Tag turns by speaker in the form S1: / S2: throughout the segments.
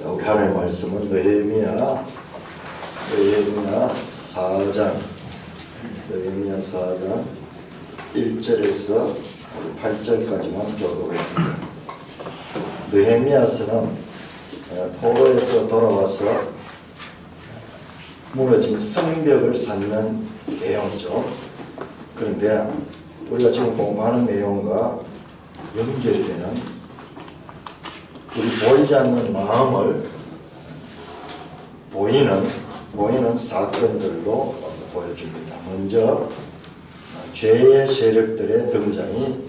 S1: 자, 우리 하나님의 말씀은 느헤미야 4장 1절에서 8절까지만 교독하겠습니다. 느헤미야서는 포로에서 돌아와서 무너진 성벽을 쌓는 내용이죠. 그런데 우리가 지금 공부하는 내용과 연결이 되는 우리 보이지 않는 마음을 보이는 사건들로 보여줍니다. 먼저 죄의 세력들의 등장이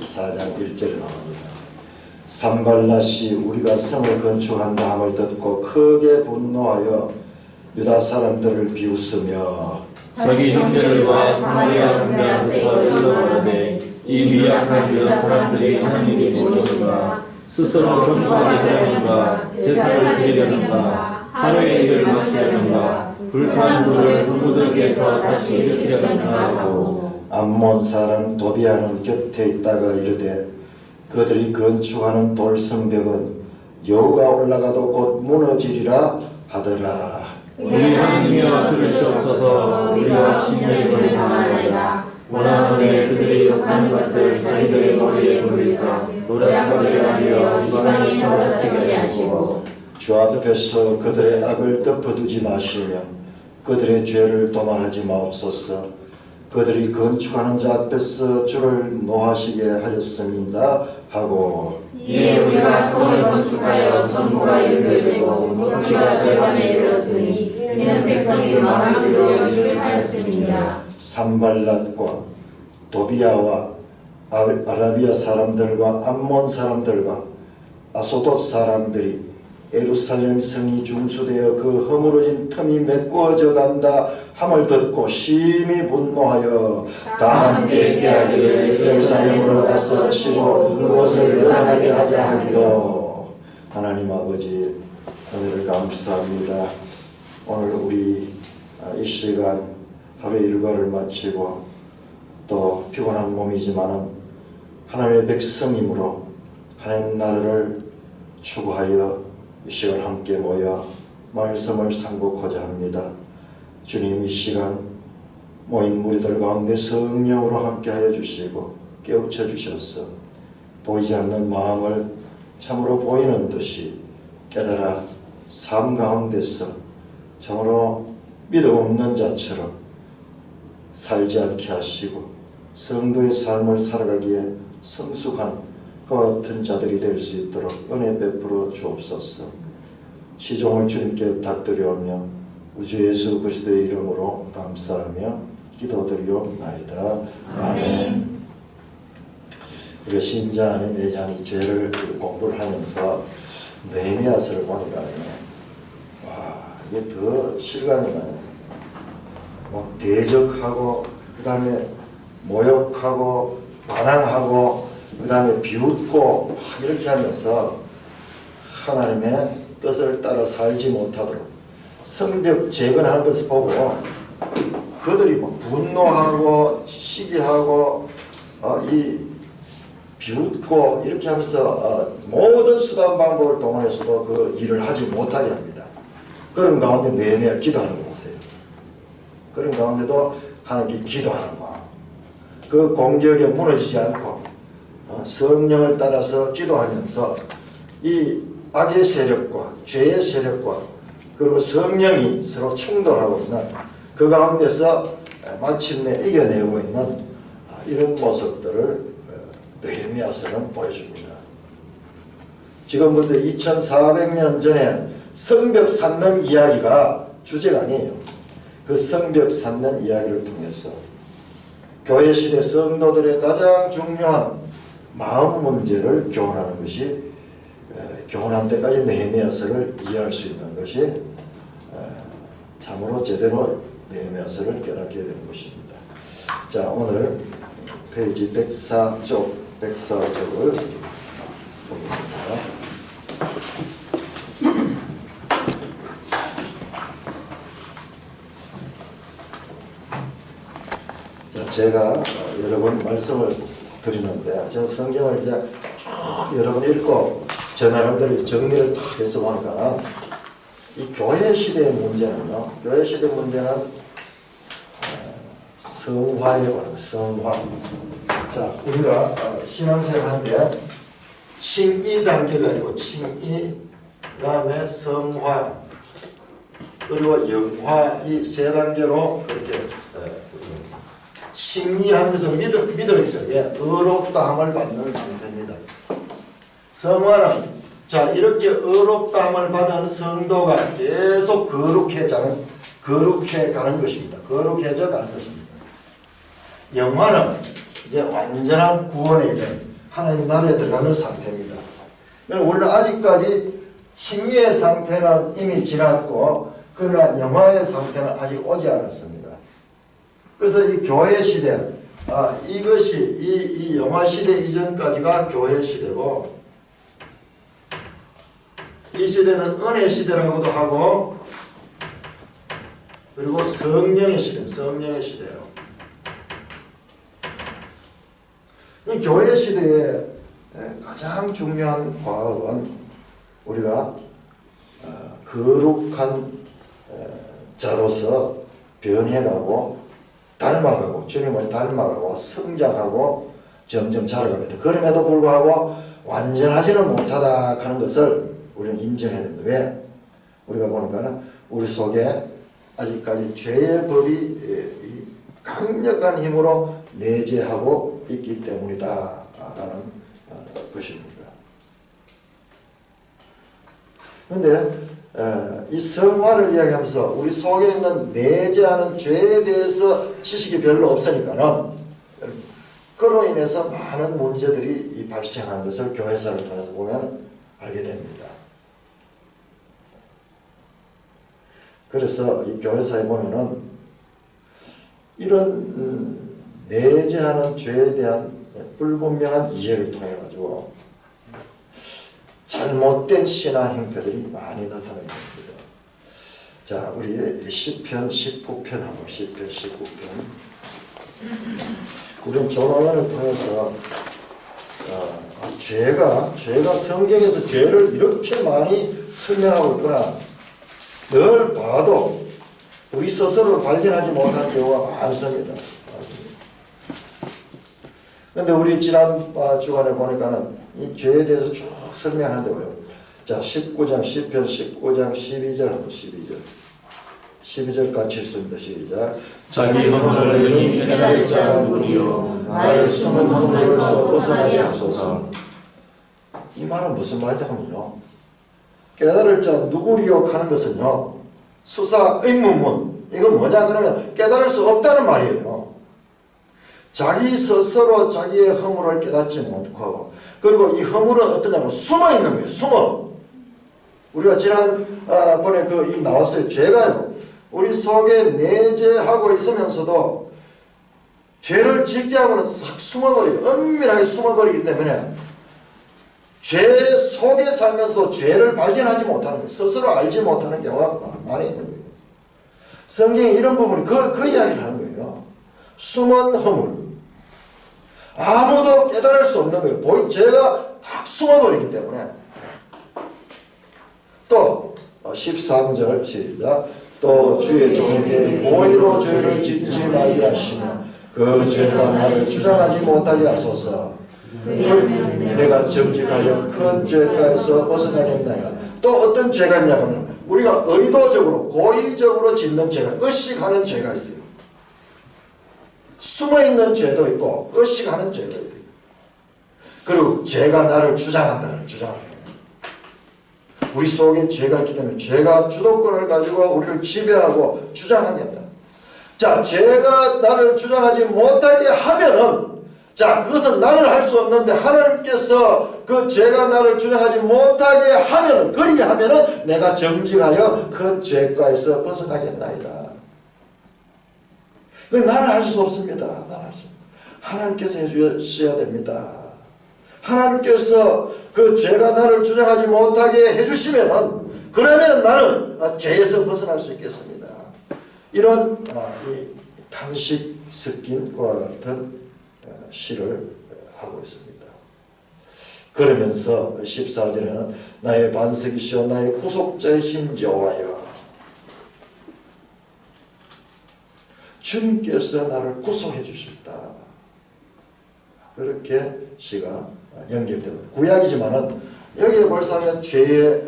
S1: 4장 1절에 나옵니다. 산발랏이 우리가 성을 건축한다 함을 듣고 크게 분노하여 유다 사람들을 비웃으며
S2: 자기 형제들과 사마리아 군대 앞에서 일러가되 이 미약한 유다 사람들이 하나님이 무엇인가 스스로 경고하게 되려는가 제사를 드리려는가 하루의 일을 마시려는가 불탄 불을 무더기에서 다시 일으키려는가 하고
S1: 암몬 사람 도비아는 곁에 있다가 이르되 그들이 건축하는 돌성벽은 여호가 올라가도 곧 무너지리라 하더라.
S2: 우리 하나님이여 들으시옵소서. 우리가 신령을 당하나이다. 원하노니 그들이 욕하는 것을 자기들의 머리에 돌리사 노략하게 하여 이방에 사로잡게 하시고
S1: 주 앞에서 그들의 악을 덮어두지 마시며 그들의 죄를 도말하지 마옵소서. 그들이 건축하는 자 앞에서 주를 노하시게 하였습니다 하고
S2: 이에 우리가 성을 건축하여 전부가 연결되고 무더기가 절반에 이르렀으니 이는 백성이 마음을 들여 일을 하였음이니라.
S1: 산발랏과 도비아와 아라비아 사람들과 암몬 사람들과 아소돗 사람들이 예루살렘 성이 중수되어 그 허물어진 틈이 메꿔져 간다 함을 듣고 심히 분노하여 다 함께 깨하기를 예루살렘으로 가서 치고 그곳을 요란하게 하자 하기로. 하나님 아버지, 오늘을 감사합니다. 오늘 우리 이 시간 하루의 일과를 마치고 또 피곤한 몸이지만은 하나님의 백성이므로 하나님 나라를 추구하여 이 시간 함께 모여 말씀을 상고하고자 합니다. 주님, 이 시간 모인 무리들 가운데 성령으로 함께하여 주시고 깨우쳐 주셔서 보이지 않는 마음을 참으로 보이는 듯이 깨달아 삶 가운데서 참으로 믿음 없는 자처럼 살지 않게 하시고 성도의 삶을 살아가기에 성숙한 그와 같은 자들이 될 수 있도록 은혜 베풀어 주옵소서. 시종을 주님께 부탁드려오며 우주 예수 그리스도의 이름으로 감사하며 기도드리옵나이다. 아멘. 우리가 신자 안에 내장이 죄를 공부를 하면서 느헤미야서를 보니까 와, 이게 더 실감이 나요. 막 대적하고 그 다음에 모욕하고 반항하고 그 다음에 비웃고 이렇게 하면서 하나님의 뜻을 따라 살지 못하도록 성벽 재건하는 것을 보고 그들이 막 분노하고 시기하고 이 비웃고 이렇게 하면서 모든 수단 방법을 동원해서도 그 일을 하지 못하게 합니다. 그런 가운데 느헤미야 기도하는 거 보세요. 그런 가운데도 하나님께 기도하는 마음, 그 공격에 무너지지 않고 성령을 따라서 기도하면서 이 악의 세력과 죄의 세력과 그리고 성령이 서로 충돌하고 있는 그 가운데서 마침내 이겨내고 있는 이런 모습들을 느헤미야서는 보여줍니다. 지금부터 2400년 전에 성벽 쌓는 이야기가 주제가 아니에요. 그 성벽 쌓는 이야기를 통해서 교회 시대 성도들의 가장 중요한 마음 문제를 교훈하는 것이 교훈한 때까지 느헤미야서를 이해할 수 있는 것이 참으로 제대로 느헤미야서를 깨닫게 되는 것입니다. 자, 오늘 페이지 104쪽을 보겠습니다. 자, 제가 여러 번 말씀을 드리는데, 저는 성경을 이제 쭉 여러 번 읽고 제 나름대로 정리를 딱 해서 보니까 이 교회 시대의 문제는요, 교회 시대 문제는 성화에 관한 성화. 자, 우리가 신앙생활 하는데 칭의 단계가 있고 칭의, 그 다음에 성화, 그리고 영화, 이 세 단계로 그렇게 칭의하면서 믿음이 있어요. 의롭다함을 받는 상태입니다. 성화는 자, 이렇게 의롭다함을 받은 성도가 계속 거룩해 가는 것입니다. 거룩해져 가는 것입니다. 영화는 이제 완전한 구원에 이른 하나님 나라에 들어가는 상태입니다. 우리는 아직까지 칭의의 상태는 이미 지났고, 그러나 영화의 상태는 아직 오지 않았습니다. 그래서 이 교회 시대, 이것이 이 영화 시대 이전까지가 교회 시대고, 이 시대는 은혜 시대라고도 하고, 그리고 성령의 시대예요. 이 교회 시대의 가장 중요한 과업은 우리가 거룩한 자로서 변해가고 닮아가고 주님을 닮아가고 성장하고 점점 자라갑니다. 그럼에도 불구하고 완전하지는 못하다 하는 것을 우리는 인정해야 됩니다. 왜? 우리가 보니까 우리 속에 아직까지 죄의 법이 강력한 힘으로 내재하고 있기 때문이다 라는 것입니다. 그런데 이 성화를 이야기하면서 우리 속에 있는 내재하는 죄에 대해서 지식이 별로 없으니까는 그로 인해서 많은 문제들이 발생하는 것을 교회사를 통해서 보면 알게 됩니다. 그래서 이 교회사에 보면은 이런 내재하는 죄에 대한 불분명한 이해를 통해 가지고 잘못된 신앙 행태들이 많이 나타나게 됩니다. 자, 우리 시편 19편하고 시편 19편. 우리는 전원을 통해서 죄가 성경에서 죄를 이렇게 많이 설명하고 있구나. 늘 봐도 우리 스스로를 발견하지 못하는 경우가 많습니다. 그런데 우리 지난 주간에 보니까는 이 죄에 대해서 쭉 설명하는데요. 자, 19장, 시편 19장 12절, 12절 같이 읽습니다. 시작.
S2: 자기 허물을 능히 깨달을 자가 누구요 나의 숨은 허물에서 벗어나게 하소서.
S1: 이 말은 무슨 말이냐면요, 깨달을 자 누구리요 하는 것은요, 수사 의문문, 이건 뭐냐 그러면 깨달을 수 없다는 말이에요. 자기 스스로 자기의 허물을 깨닫지 못하고, 그리고 이 허물은 어떠냐면 숨어 있는 거예요. 숨어. 우리가 지난번에 이 나왔어요. 죄가요, 우리 속에 내재하고 있으면서도 죄를 짓게 하고는 싹 숨어버리고 은밀하게 숨어버리기 때문에 죄 속에 살면서도 죄를 발견하지 못하는 거예요. 스스로 알지 못하는 경우가 많이 있는 거예요. 성경에 이런 부분이 그 이야기를 하는 거예요. 숨은 허물. 아무도 깨달을 수 없는 거예요. 죄가 딱 숨어버리기 때문에. 또 13절 시작. 또 주의 종에게 고의로 죄를 짓지 말게 하시며 그 죄가 나를 주장하지 못하게 하소서. 내가 정직하여 큰 죄가에서 벗어나겠나이다. 또 어떤 죄가 있냐면 우리가 의도적으로 고의적으로 짓는 죄가, 의식하는 죄가 있어요. 숨어있는 죄도 있고 의식하는 죄도 있고, 그리고 죄가 나를 주장한다. 주장한다. 우리 속에 죄가 있기 때문에 죄가 주도권을 가지고 우리를 지배하고 주장하겠다. 자, 죄가 나를 주장하지 못하게 하면은, 자, 그것은 나는 할 수 없는데 하나님께서 그 죄가 나를 주장하지 못하게 하면은, 그리게 하면은 내가 정직하여 그 죄가에서 벗어나겠나이다. 나는 할 수 없습니다. 나는 할 수 없습니다. 하나님께서 해주셔야 됩니다. 하나님께서 그 죄가 나를 주장하지 못하게 해주시면은, 그러면 나는 죄에서 벗어날 수 있겠습니다. 이런 이 탄식 섞인 것과 같은 시를 하고 있습니다. 그러면서 14절에는 나의 반석이시오 나의 구속자이신 여호와여, 주님께서 나를 구속해 주셨다. 그렇게 시가 연결됩니다. 구약이지만은 여기에 벌써 하면 죄의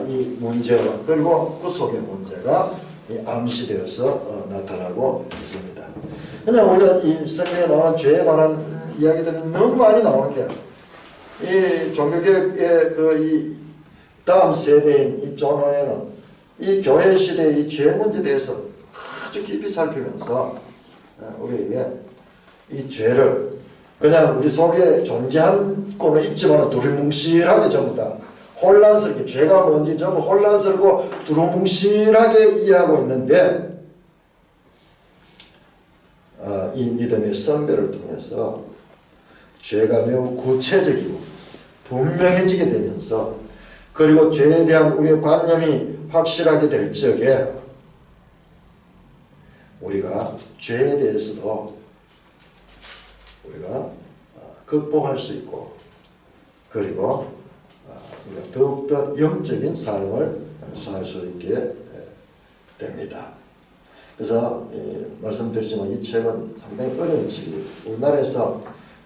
S1: 이 문제와 그리고 구속의 문제가 암시되어서 나타나고 있습니다. 그냥 우리가 이 성경에 나오는 죄에 관한 이야기들은 너무 많이 나오는데 이 종교개혁의 이 다음 세대인 이 존 오웬은 이 교회 시대의 이 죄 문제에 대해서 아주 깊이 살피면서 우리에게 이 죄를 그냥 우리 속에 존재하고는 있지만 두루뭉실하게 전부 다 혼란스럽게 죄가 뭔지 전부 혼란스럽고 두루뭉실하게 이해하고 있는데 이 믿음의 선배를 통해서 죄가 매우 구체적이고 분명해지게 되면서 그리고 죄에 대한 우리의 관념이 확실하게 될 적에 우리가 죄에 대해서도 우리가 극복할 수 있고 그리고 우리가 더욱더 영적인 삶을 살 수 있게 됩니다. 그래서 말씀드리지만 이 책은 상당히 어려운 책이에요. 우리나라에서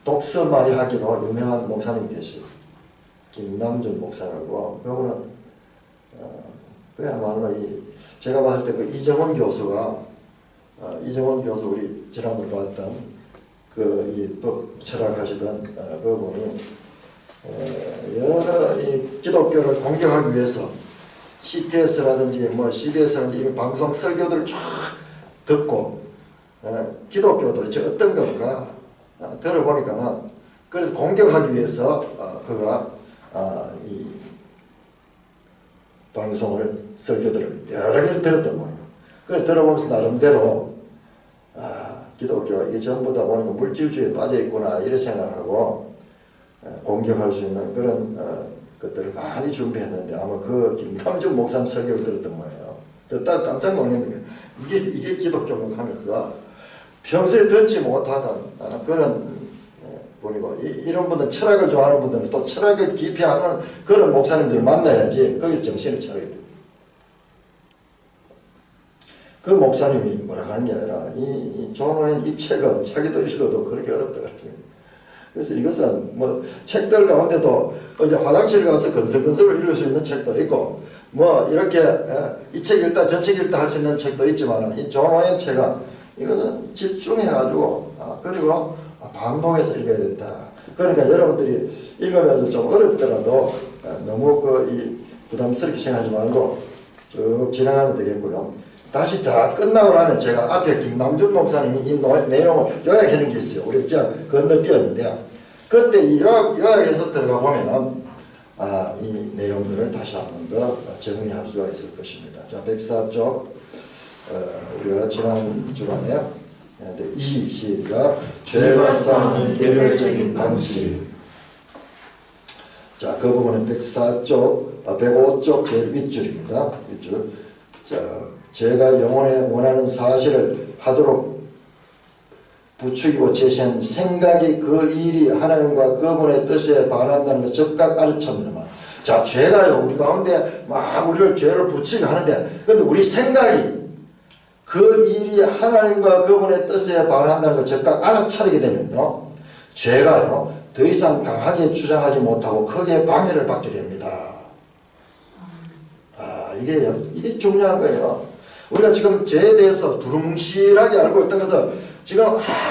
S1: 독서마이 하기로 유명한 목사님 계시고 김남준 목사라고 그분은 그야말로 제가 봤을 때 그 이정원 교수가 이정원 교수 우리 지난번에 봤던 이 법 철학하시던 그분이 여러 이 기독교를 공격하기 위해서 CTS라든지 뭐 CBS라든지 이런 방송 설교들을 쫙 듣고 기독교 도대체 어떤 건가 들어보니까는 그래서 공격하기 위해서 그가 이 방송을 설교들을 여러 개를 들었던 거예요. 그걸 들어보면서 나름대로 기독교가 이게 전부 다 보니까 물질주의에 빠져있구나 이런 생각을 하고 공격할 수 있는 그런 것들을 많이 준비했는데 아마 그 김남준 목사님 설교를 들었던 거예요. 듣다가 깜짝 놀랐는데 이게 기독교국 하면서 평소에 듣지 못하던 그런 분이고 이런 분들 철학을 좋아하는 분들은 또 철학을 깊이 하는 그런 목사님들을 만나야지 거기서 정신을 차려야 돼요. 그 목사님이 뭐라 하는 게 아니라 이 존 오웬 이 책은 자기도 읽어도 그렇게 어렵다 그래요. 그래서 이것은 뭐 책들 가운데도 어제 화장실 가서 건설건설을 읽을 수 있는 책도 있고 뭐 이렇게 이 책 읽다 저 책 읽다 할 수 있는 책도 있지만 이 존 오웬 책은 이거는 집중해가지고 그리고 반복해서 읽어야 된다. 그러니까 여러분들이 읽으면서 좀 어렵더라도 너무 이 부담스럽게 생각하지 말고 쭉 진행하면 되겠고요. 다시 다 끝나고 나면 제가 앞에 김남준 목사님이 이 내용을 요약하는 게 있어요. 우리 그냥 건너뛰었는데 그때 이 요약해서 들어가 보면은 이 내용들을 다시 한 번 더 정리할 수가 있을 것입니다. 자, 104쪽 우리가 지난 주간에 시작 죄와 싸우는 개별적인 방식. 자, 그 부분은 104쪽 105쪽 제일 윗줄입니다. 윗줄. 자, 제가 영혼에 원하는 사실을 하도록 부추기고 제시한 생각이 그 일이 하나님과 그분의 뜻에 반한다는 것을 적각 가르쳤느니라. 자, 죄가요 우리 가운데 막 우리를 죄를 부추기게 하는데 근데 우리 생각이 그 일이 하나님과 그분의 뜻에 반한다는 것을 적각 알아차리게 되면요 죄가요 더 이상 강하게 주장하지 못하고 크게 방해를 받게 됩니다. 이게 중요한 거예요. 우리가 지금 죄에 대해서 두루뭉실하게 알고 있던 것을 지금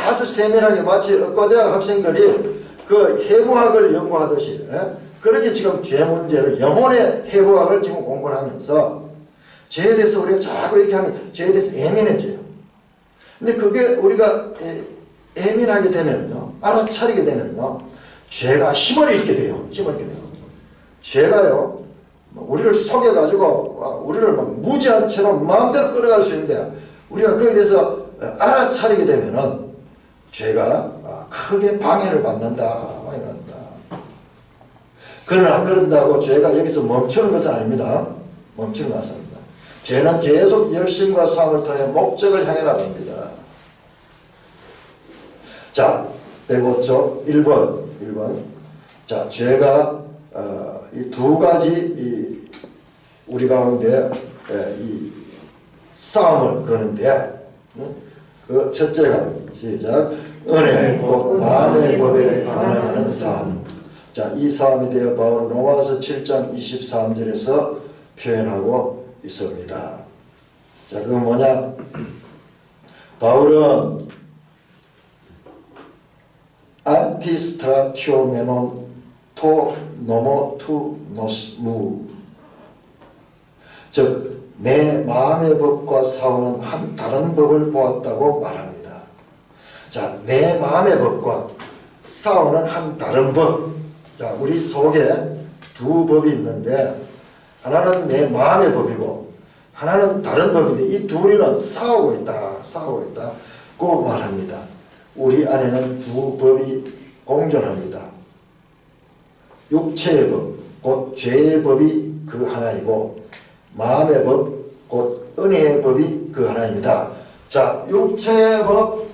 S1: 아주 세밀하게 마치 의과대학 학생들이 그 해부학을 연구하듯이 그렇게 지금 죄 문제를 영혼의 해부학을 지금 공부를 하면서 죄에 대해서 우리가 자꾸 이렇게 하면 죄에 대해서 예민해져요. 근데 그게 우리가 예민하게 되면요 알아차리게 되면요 죄가 힘을 잃게 돼요. 죄가요 우리를 속여가지고 우리를 막 무지한 채로 마음대로 끌어갈 수 있는데 우리가 거기에 대해서 알아차리게 되면은 죄가 크게 방해를 받는다. 그러나 그런다고 죄가 여기서 멈추는 것은 아닙니다. 멈추는 것은 아닙니다. 죄는 계속 열심과 싸움을 통해 목적을 향해 나갑니다. 자, 105쪽 1번 자, 죄가 이 두 가지 우리 가운데 이 싸움을 거는데 그 첫째가 시작 은혜 곧 마음의 법에 반응하는 싸움. 자, 이 싸움에 대해 바울은 로마서 7장 23절에서 표현하고 있습니다. 자, 그건 뭐냐? 바울은 안티스트라티오메논 토 노모 투 노스무, 즉 내 마음의 법과 싸우는 한 다른 법을 보았다고 말합니다. 자, 내 마음의 법과 싸우는 한 다른 법. 자, 우리 속에 두 법이 있는데 하나는 내 마음의 법이고 하나는 다른 법인데 이 둘이는 싸우고 있다 꼭 말합니다. 우리 안에는 두 법이 공존합니다. 육체의 법, 곧 죄의 법이 그 하나이고 마음의 법, 곧 은혜의 법이 그 하나입니다. 자, 육체의 법,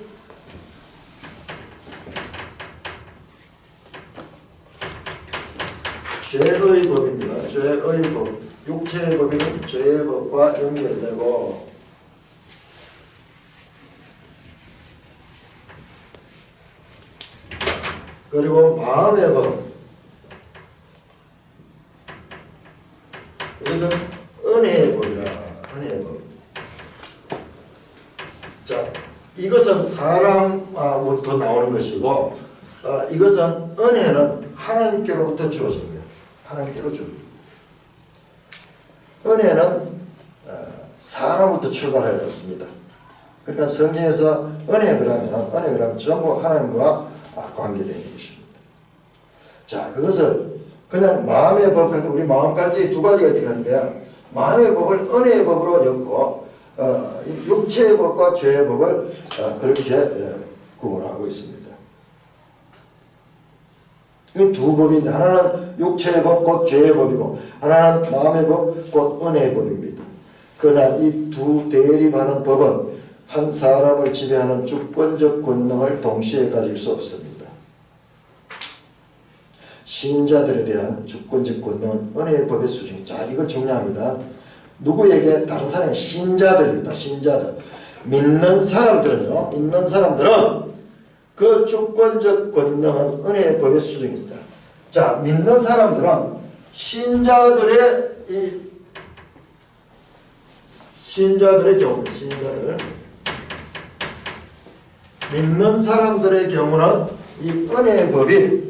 S1: 죄의 법입니다. 죄의 법. 육체의 법은 죄의 법과 연결되고 그리고 마음의 법, 이것은 은혜의 법이라. 은혜의 법. 자, 이것은 사람부터 나오는 것이고 이것은 은혜는 하나님께로부터 주어집니다. 하나님께로 줍니다. 은혜는 사람부터 출발하였습니다. 그러니까 성경에서 은혜 그러면 전부 하나님과 관계되는 것입니다. 자, 그것을 그냥 마음의 법, 우리 마음까지 두 가지가 있는데 마음의 법을 은혜의 법으로 엮고 육체의 법과 죄의 법을 그렇게 구분하고 있습니다. 이 두 법인데 하나는 육체의 법 곧 죄의 법이고 하나는 마음의 법 곧 은혜의 법입니다. 그러나 이 두 대립하는 법은 한 사람을 지배하는 주권적 권능을 동시에 가질 수 없습니다. 신자들에 대한 주권적 권능은 은혜의 법의 수준입니다. 자, 이건 중요합니다. 누구에게? 다른 사람의 신자들입니다. 신자들. 믿는 사람들은요. 믿는 사람들은 그 주권적 권능은 은혜의 법의 수준입니다. 자, 믿는 사람들은 신자들의 경우, 믿는 사람들의 경우는 이 은혜의 법이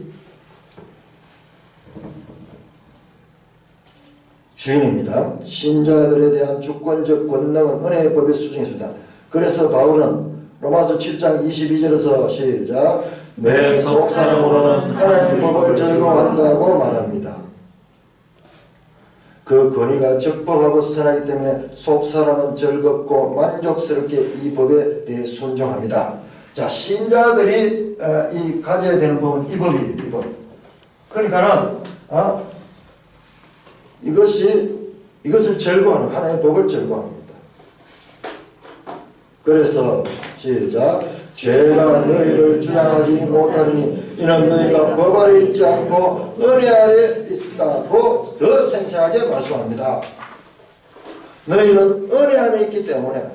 S1: 주인입니다. 신자들에 대한 주권적 권능은 은혜의 법의 수준입니다. 그래서 바울은 로마서 7장 22절에서 시작 내 속사람으로는 하나님의 법을 즐거워한다고 말합니다. 그 권위가 적법하고 선하기 때문에 속사람은 즐겁고 만족스럽게 이 법에 대해 순종합니다. 자, 신자들이 가져야 되는 법은 이 법이에요. 이 법. 그러니까는 이것을 즐거워하는 하나님의 법을 즐거워합니다. 그래서 시작 죄가 너희를 주장하지 못하니 이는 너희가 법 아래 있지 않고 은혜 아래 있다고 더 생생하게 말씀합니다. 너희는 은혜 안에 있기 때문에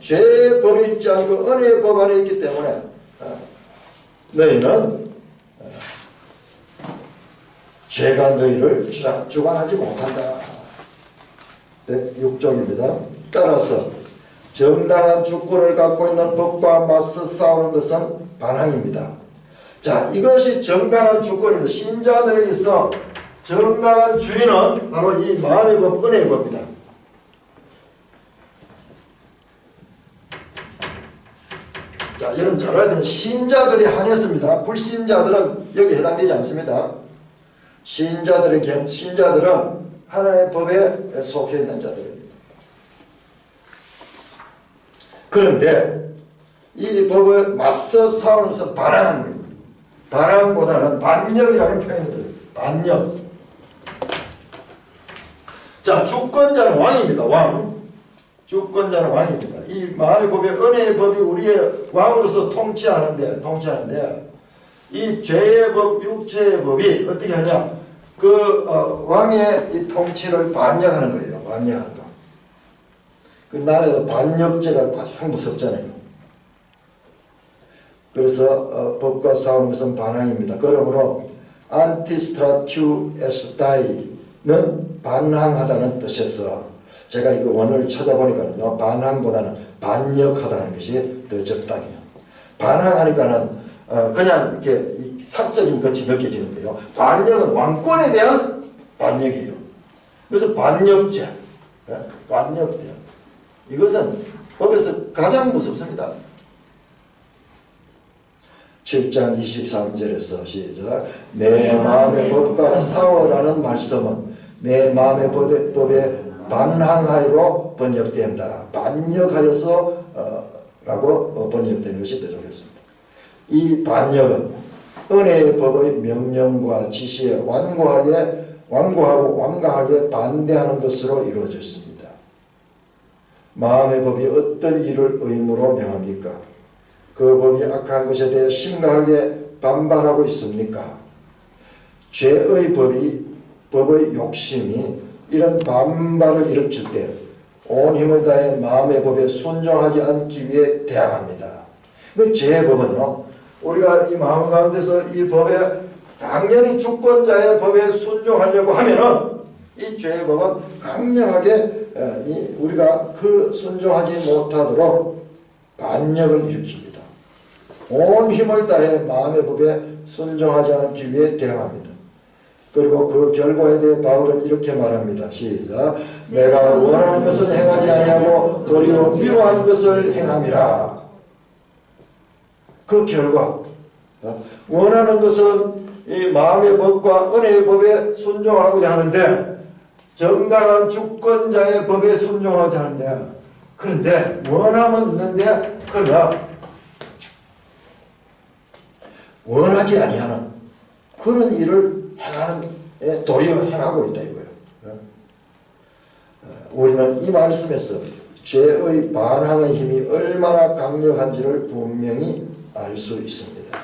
S1: 죄의 법에 있지 않고 은혜의 법 안에 있기 때문에 너희는 죄가 너희를 주관하지 못한다. 106쪽입니다. 따라서 정당한 주권을 갖고 있는 법과 맞서 싸우는 것은 반항입니다. 자, 이것이 정당한 주권입니다. 신자들에 있어 정당한 주인은 바로 이 마음의 법, 은혜의 법입니다. 자, 여러분 잘 알아야 되는 신자들이 한해서입니다. 불신자들은 여기 해당되지 않습니다. 신자들은 하나님의 법에 속해 있는 자들입니다. 그런데 이 법을 맞서 싸우면서 반항하는 거예요. 반항보다는 반역이라는 표현이 들어요. 반역. 자, 주권자는 왕입니다. 왕. 주권자는 왕입니다. 이 마음의 법이 은혜의 법이 우리의 왕으로서 통치하는데 이 죄의 법, 육체의 법이 어떻게 하냐? 왕의 이 통치를 반역하는 거예요. 반역하는 거. 그 나라에서 반역죄가 가장 무섭잖아요. 그래서 법과 싸우는 것은 반항입니다. 그러므로 안티스트라튜에스다이는 반항하다는 뜻에서 제가 이거 원어를 찾아보니까요, 반항보다는 반역하다는 것이 더 적당해요. 반항하니까는 그냥 이렇게 사적인 것이 느껴지는데요. 반역은 왕권에 대한 반역이에요. 그래서 반역죄, 반역죄. 이것은 법에서 가장 무섭습니다. 7장 23절에서 시작. 내 마음의 법과 싸워라는 말씀은 내 마음의 법에 반항하여로 번역된다. 반역하여서 라고 번역되는 것이 되겠습니다. 이 반역은 은혜의 법의 명령과 지시에 완고하게 반대하는 것으로 이루어졌습니다. 마음의 법이 어떤 일을 의무로 명합니까? 그 법이 악한 것에 대해 심각하게 반발하고 있습니까? 죄의 법의 욕심이 이런 반발을 일으킬 때 온 힘을 다해 마음의 법에 순종하지 않기 위해 대항합니다. 그 죄의 법은요, 우리가 이 마음 가운데서 이 법에 당연히 주권자의 법에 순종하려고 하면은 이 죄의 법은 강력하게 우리가 그 순종하지 못하도록 반역을 일으킵니다. 온 힘을 다해 마음의 법에 순종하지 않기 위해 대항합니다. 그리고 그 결과에 대해 바울은 이렇게 말합니다. 시작. 내가 원하는 것은 행하지 아니하고 도리어 미워하는 것을 행함이라. 그 결과, 원하는 것은 이 마음의 법과 은혜의 법에 순종하고자 하는데, 정당한 주권자의 법에 순종하고자 하는데, 그런데 원함은 있는데, 그러나 원하지 아니하는 그런 일을 행하는, 도리어 행하고 있다 이거예요. 우리는 이 말씀에서 죄의 반항의 힘이 얼마나 강력한지를 분명히 알 수 있습니다.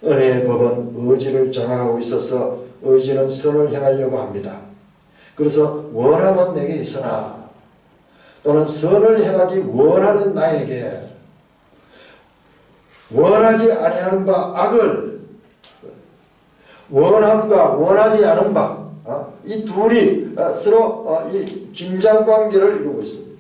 S1: 은혜의 법은 의지를 장악하고 있어서 의지는 선을 행하려고 합니다. 그래서 원함은 내게 있으나 또는 선을 행하기 원하는 나에게 원하지 아니하는 바 악을 원함과 원하지 않은 바 이 둘이 서로 이 긴장관계를 이루고 있습니다.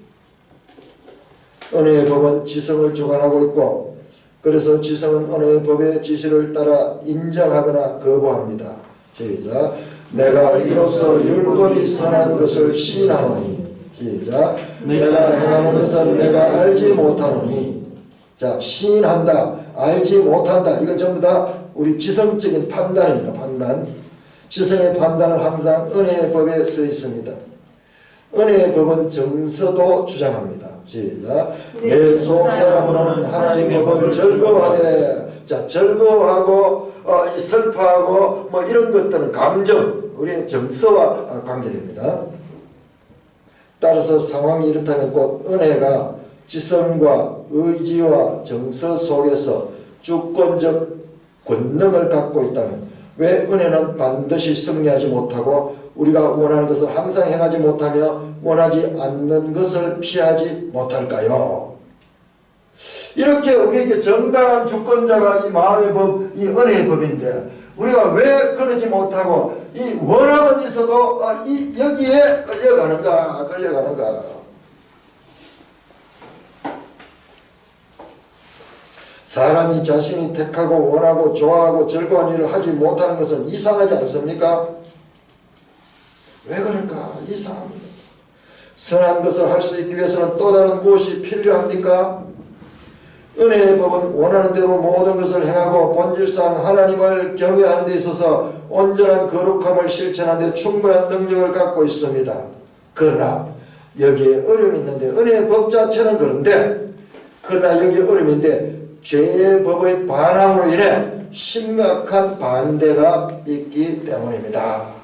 S1: 은혜의 법은 지성을 주관하고 있고 그래서 지성은 은혜의 법의 지시를 따라 인정하거나 거부합니다. 시작. 내가 이로써 율법이 선한 것을 시인하노니 시작. 내가 행하는 것은 내가 알지 못하노니. 자, 시인한다, 알지 못한다. 이건 전부 다 우리 지성적인 판단입니다. 판단. 지성의 판단은 항상 은혜의 법에 써 있습니다. 은혜의 법은 정서도 주장합니다. 시작. 내 속사람으로는 하나님의 법을 즐거워하되. 자, 즐거워하고 슬퍼하고 뭐 이런 것들은 감정, 우리의 정서와 관계됩니다. 따라서 상황이 이렇다면 곧 은혜가 지성과 의지와 정서 속에서 주권적 권능을 갖고 있다면 왜 은혜는 반드시 승리하지 못하고 우리가 원하는 것을 항상 행하지 못하며 원하지 않는 것을 피하지 못할까요? 이렇게 우리에게 정당한 주권자가 이 마음의 법, 이 은혜의 법인데 우리가 왜 그러지 못하고 이 원함은 있어도 여기에 끌려가는가? 사람이 자신이 택하고 원하고 좋아하고 즐거운 일을 하지 못하는 것은 이상하지 않습니까? 왜 그럴까? 이상합니다. 선한 것을 할 수 있기 위해서는 또 다른 무엇이 필요합니까? 은혜의 법은 원하는 대로 모든 것을 행하고 본질상 하나님을 경외하는 데 있어서 온전한 거룩함을 실천하는 데 충분한 능력을 갖고 있습니다. 그러나 여기에 어려움이 있는데 은혜의 법 자체는 그런데 그러나 여기에 어려움인데 죄의 법의 반항으로 인해 심각한 반대가 있기 때문입니다.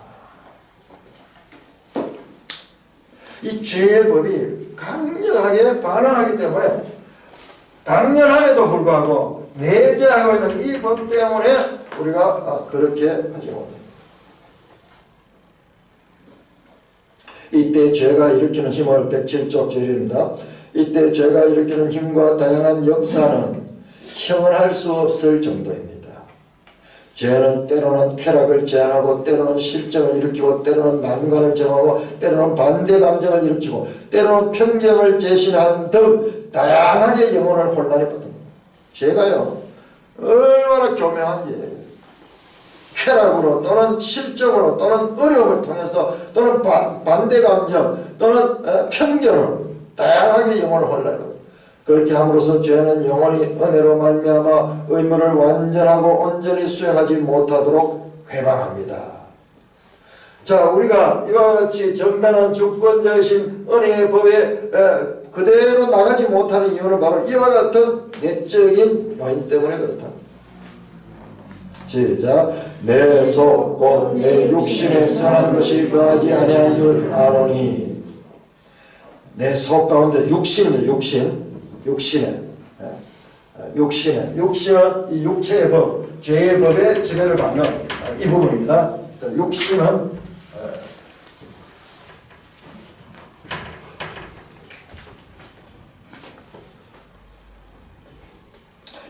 S1: 이 죄의 법이 강력하게 반항하기 때문에 당연함에도 불구하고 내재하고 있는 이 법 때문에 우리가 그렇게 하지 못합니다. 이때 죄가 일으키는 힘을 107쪽 제일입니다. 이때 죄가 일으키는 힘과 다양한 역사는 형언할 수 없을 정도입니다. 죄는 때로는 쾌락을 제한하고 때로는 실정을 일으키고 때로는 난관을 정하고 때로는 반대 감정을 일으키고 때로는 편견을 제시한 등 다양하게 영혼을 혼란에 빠뜨립니다. 죄가요 얼마나 교묘한지 쾌락으로 또는 실정으로 또는 어려움을 통해서 또는 반대 감정 또는 편견으로 다양하게 영혼을 혼란에 빠뜨립니다. 그렇게 함으로써 죄는 영원히 은혜로 말미암아 의무를 완전하고 온전히 수행하지 못하도록 회방합니다. 자, 우리가 이와 같이 정당한 주권자이신 은혜의 법에 그대로 나가지 못하는 이유는 바로 이와 같은 내적인 요인 때문에 그렇다. 시작. 내 속 곧 내 육신에 선한 것이 거하지 아니한 줄 아노니. 내 속 가운데 육신은 이 육체의 법, 죄의 법에 지배를 받는 이 부분입니다. 육신은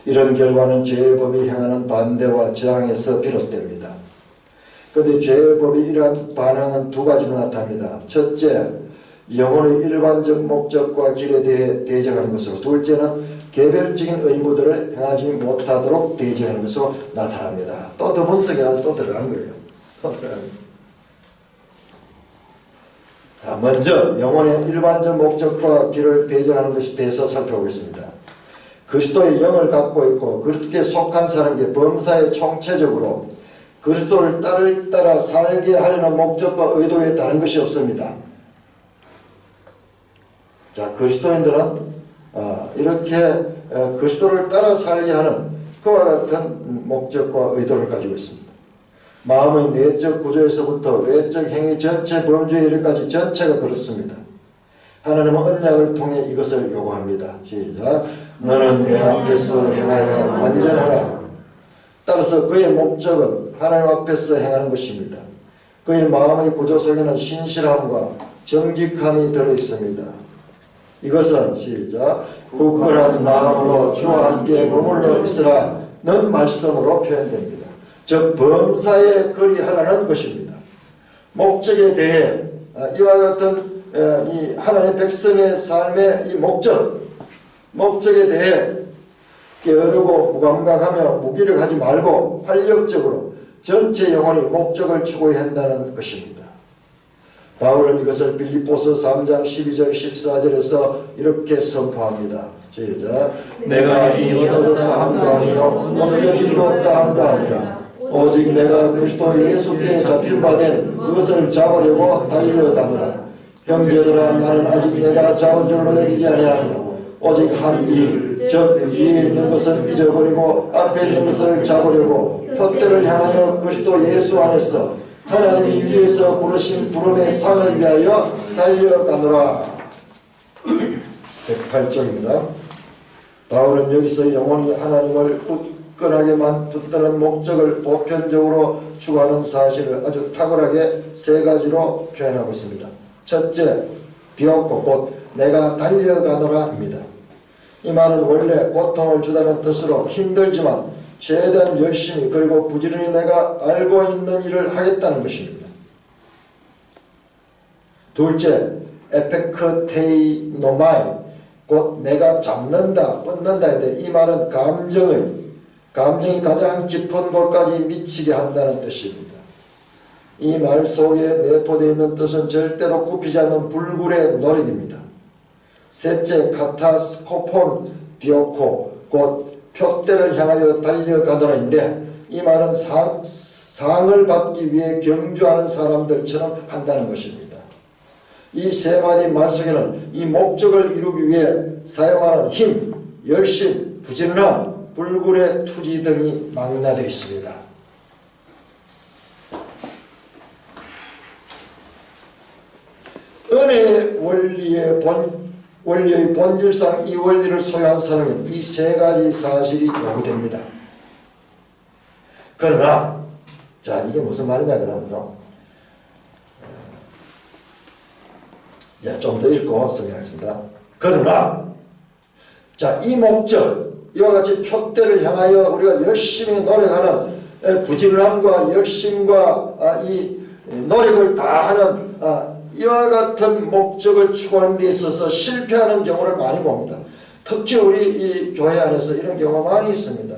S1: 이런 결과는 죄의 법이 행하는 반대와 저항에서 비롯됩니다. 그런데 죄의 법이 이러한 반응은 두 가지로 나타납니다. 첫째, 영혼의 일반적 목적과 길에 대해 대적하는 것으로, 둘째는 개별적인 의무들을 행하지 못하도록 대적하는 것으로 나타납니다. 또 더 분석해서 또 들어가는 거예요. 먼저 영혼의 일반적 목적과 길을 대적하는 것에 대해서 살펴보겠습니다. 그리스도의 영을 갖고 있고 그리스도께 속한 사람에게 범사에 총체적으로 그리스도를 따라 살게 하려는 목적과 의도에 다른 것이 없습니다. 자, 그리스도인들은 이렇게 그리스도를 따라 살게 하는 그와 같은 목적과 의도를 가지고 있습니다. 마음의 내적 구조에서부터 외적 행위 전체 범주에 이르기까지 전체가 그렇습니다. 하나님은 언약을 통해 이것을 요구합니다. 시작. 너는 내 앞에서 행하여 완전하라. 따라서 그의 목적은 하나님 앞에서 행하는 것입니다. 그의 마음의 구조 속에는 신실함과 정직함이 들어있습니다. 이것은 시작. 굳건한 마음으로 주와 함께 머물러 있으라는 말씀으로 표현됩니다. 즉 범사에 그리하라는 것입니다. 목적에 대해 이와 같은 이 하나님의 백성의 삶의 이 목적에 대해 게으르고 무감각하며 무기력하지 말고 활력적으로 전체 영혼이 목적을 추구해야 한다는 것입니다. 바울은 이것을 빌립보서 3장 12절 14절에서 이렇게 선포합니다. 시작. 내가 이미 얻었다 함도 아니요 온전히 이뤘다 함도 아니라 오직 내가 그리스도 예수께 잡힌 바 된 그것을 잡으려고 달려가노라. 형제들아, 나는 아직 내가 잡은 줄로 여기지 아니하며 오직 한 일, 즉 위에 있는 것을 잊어버리고 앞에 있는 것을 잡으려고 표대를 향하여 그리스도 예수 안에서 하나님이 위에서 부르신 부름의 상을 위하여 달려가노라. 108쪽입니다. 바울은 여기서 영혼이 하나님을 굳건하게만 붙드는 목적을 보편적으로 추구하는 사실을 아주 탁월하게 세 가지로 표현하고 있습니다. 첫째, 비옵고 곧 내가 달려가노라입니다. 이 말은 원래 고통을 주다는 뜻으로 힘들지만 최대한 열심히 그리고 부지런히 내가 알고 있는 일을 하겠다는 것입니다. 둘째, 에페크테이노마이 곧 내가 잡는다, 뻗는다인데 이 말은 감정이 가장 깊은 곳까지 미치게 한다는 뜻입니다. 이 말 속에 내포되어 있는 뜻은 절대로 굽히지 않는 불굴의 노력입니다. 셋째, 카타스코폰 디오코 곧 표대를 향하여 달려가더라인데 이 말은 상을 받기 위해 경주하는 사람들처럼 한다는 것입니다. 이 세 마디 말 속에는 이 목적을 이루기 위해 사용하는 힘, 열심, 부지런함, 불굴의 투지 등이 망라되어 있습니다. 은혜의 원리의 원리의 본질상 이 원리를 소유한 사람은 이 세 가지 사실이 요구됩니다. 그러나 자, 이게 무슨 말이냐 그러면요, 좀 더 읽고 설명하겠습니다. 그러나 자, 이 목적, 이와 같이 표대를 향하여 우리가 열심히 노력하는 부지런함과 열심과 이 노력을 다하는 이와 같은 목적을 추구하는 데 있어서 실패하는 경우를 많이 봅니다. 특히 우리 이 교회 안에서 이런 경우가 많이 있습니다.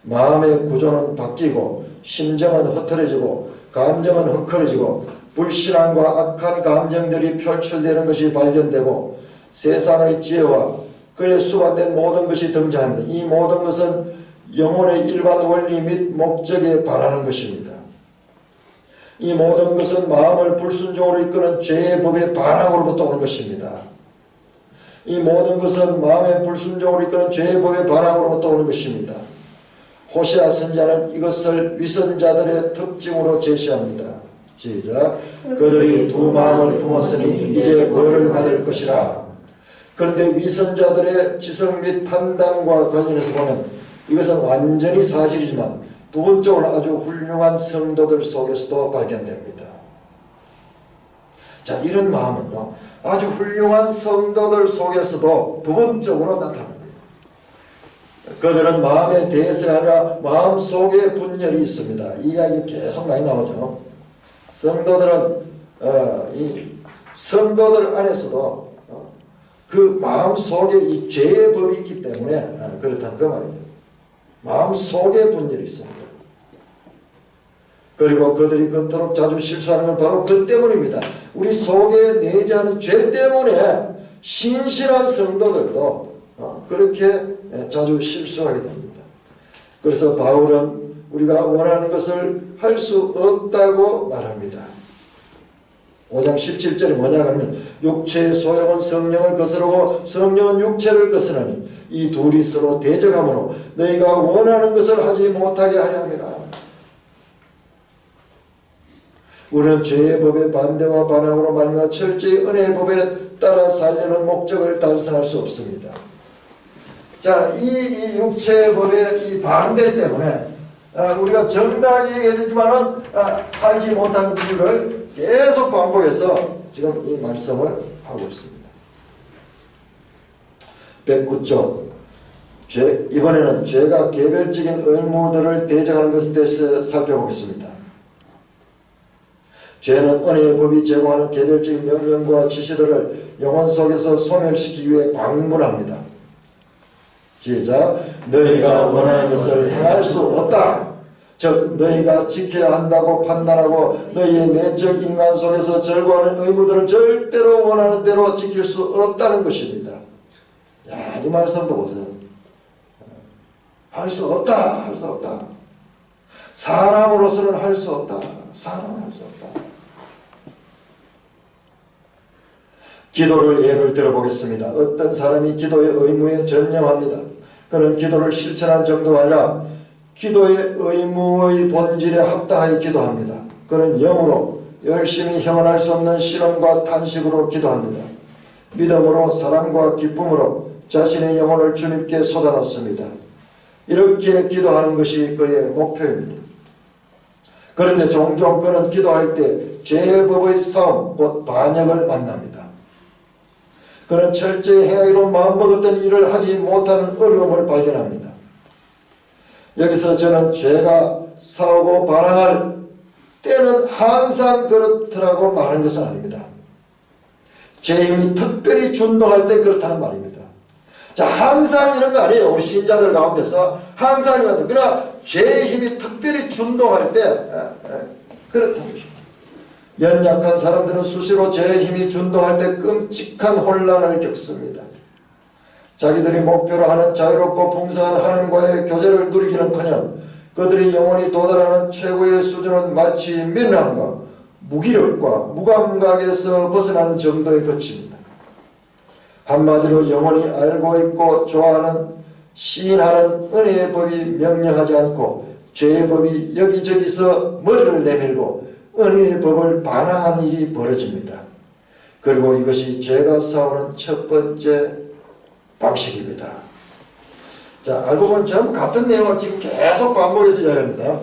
S1: 마음의 구조는 바뀌고 심정은 흐트러지고 감정은 헝클어지고 불신앙과 악한 감정들이 표출되는 것이 발견되고 세상의 지혜와 그에 수반된 모든 것이 등장합니다. 이 모든 것은 영혼의 일반 원리 및 목적에 반하는 것입니다. 이 모든 것은 마음을 불순종으로 이끄는 죄의 법의 반항으로부터 오는 것입니다. 이 모든 것은 마음의 불순종으로 이끄는 죄의 법의 반항으로부터 오는 것입니다. 호세아 선지자는 이것을 위선자들의 특징으로 제시합니다. 시작. 그들이 두 마음을 품었으니 이제 벌을 받을 것이라. 그런데 위선자들의 지성 및 판단과 관련해서 보면 이것은 완전히 사실이지만 부분적으로 아주 훌륭한 성도들 속에서도 발견됩니다. 자, 이런 마음은요, 아주 훌륭한 성도들 속에서도 부분적으로 나타납니다. 그들은 마음에 대해서가 아니라 마음 속에 분열이 있습니다. 이 이야기 계속 많이 나오죠. 성도들은 이 성도들 안에서도 그 마음 속에 이 죄의 법이 있기 때문에 그렇다는 그 말이에요. 마음 속에 분열이 있습니다. 그리고 그들이 그토록 자주 실수하는 건 바로 그 때문입니다. 우리 속에 내재하는 죄 때문에 신실한 성도들도 그렇게 자주 실수하게 됩니다. 그래서 바울은 우리가 원하는 것을 할 수 없다고 말합니다. 5장 17절이 뭐냐 그러면 육체의 소욕은 성령을 거스르고 성령은 육체를 거스르니 이 둘이 서로 대적하므로 너희가 원하는 것을 하지 못하게 하려 함이라. 우리는 죄의 법의 반대와 반항으로 말미암아 철저히 은혜의 법에 따라 살려는 목적을 달성할 수 없습니다. 자, 이 육체의 법의 이 반대 때문에 우리가 정당히 얘기해야 되지만은 살지 못한 이유를 계속 반복해서 지금 이 말씀을 하고 있습니다. 109쪽 이번에는 죄가 개별적인 의무들을 대적하는 것에 대해서 살펴보겠습니다. 죄는 은혜의 법이 제공하는 개별적인 명령과 지시들을 영혼 속에서 소멸시키기 위해 광분합니다. 시작. 너희가 원하는 것을 행할 수 없다. 즉 너희가 지켜야 한다고 판단하고 너희의 내적 인간 속에서 절구하는 의무들은 절대로 원하는 대로 지킬 수 없다는 것입니다. 야, 이 말씀도 보세요. 할 수 없다. 할 수 없다. 사람으로서는 할 수 없다. 사람은 할 수 없다. 기도를 예를 들어보겠습니다. 어떤 사람이 기도의 의무에 전념합니다. 그는 기도를 실천한 정도가 아니라 기도의 의무의 본질에 합당하게 기도합니다. 그는 영으로 열심히 형언할 수 없는 실험과 탄식으로 기도합니다. 믿음으로 사랑과 기쁨으로 자신의 영혼을 주님께 쏟아놓습니다. 이렇게 기도하는 것이 그의 목표입니다. 그런데 종종 그는 기도할 때 죄의 법의 싸움, 곧 반역을 만납니다. 그는 철저히 행하기로 마음먹었던 일을 하지 못하는 어려움을 발견합니다. 여기서 저는 죄가 싸우고 반항할 때는 항상 그렇더라고 말하는 것은 아닙니다. 죄의 힘이 특별히 준동할 때 그렇다는 말입니다. 자, 항상 이런 거 아니에요. 우리 신자들 가운데서 항상 이런 거. 그러나 죄의 힘이 특별히 준동할 때 그렇다는 것입니다. 연약한 사람들은 수시로 죄의 힘이 준동할 때 끔찍한 혼란을 겪습니다. 자기들이 목표로 하는 자유롭고 풍성한 하나님과의 교제를 누리기는커녕 그들의 영혼이 도달하는 최고의 수준은 마치 미련함과 무기력과 무감각에서 벗어나는 정도에 그칩니다. 한마디로 영혼이 알고 있고 좋아하는 시인하는 은혜의 법이 명령하지 않고 죄의 법이 여기저기서 머리를 내밀고 은혜의 법을 반항하는 일이 벌어집니다. 그리고 이것이 죄가 싸우는 첫 번째 방식입니다. 자, 알고 보면 전부 같은 내용을 지금 계속 반복해서 이야기합니다.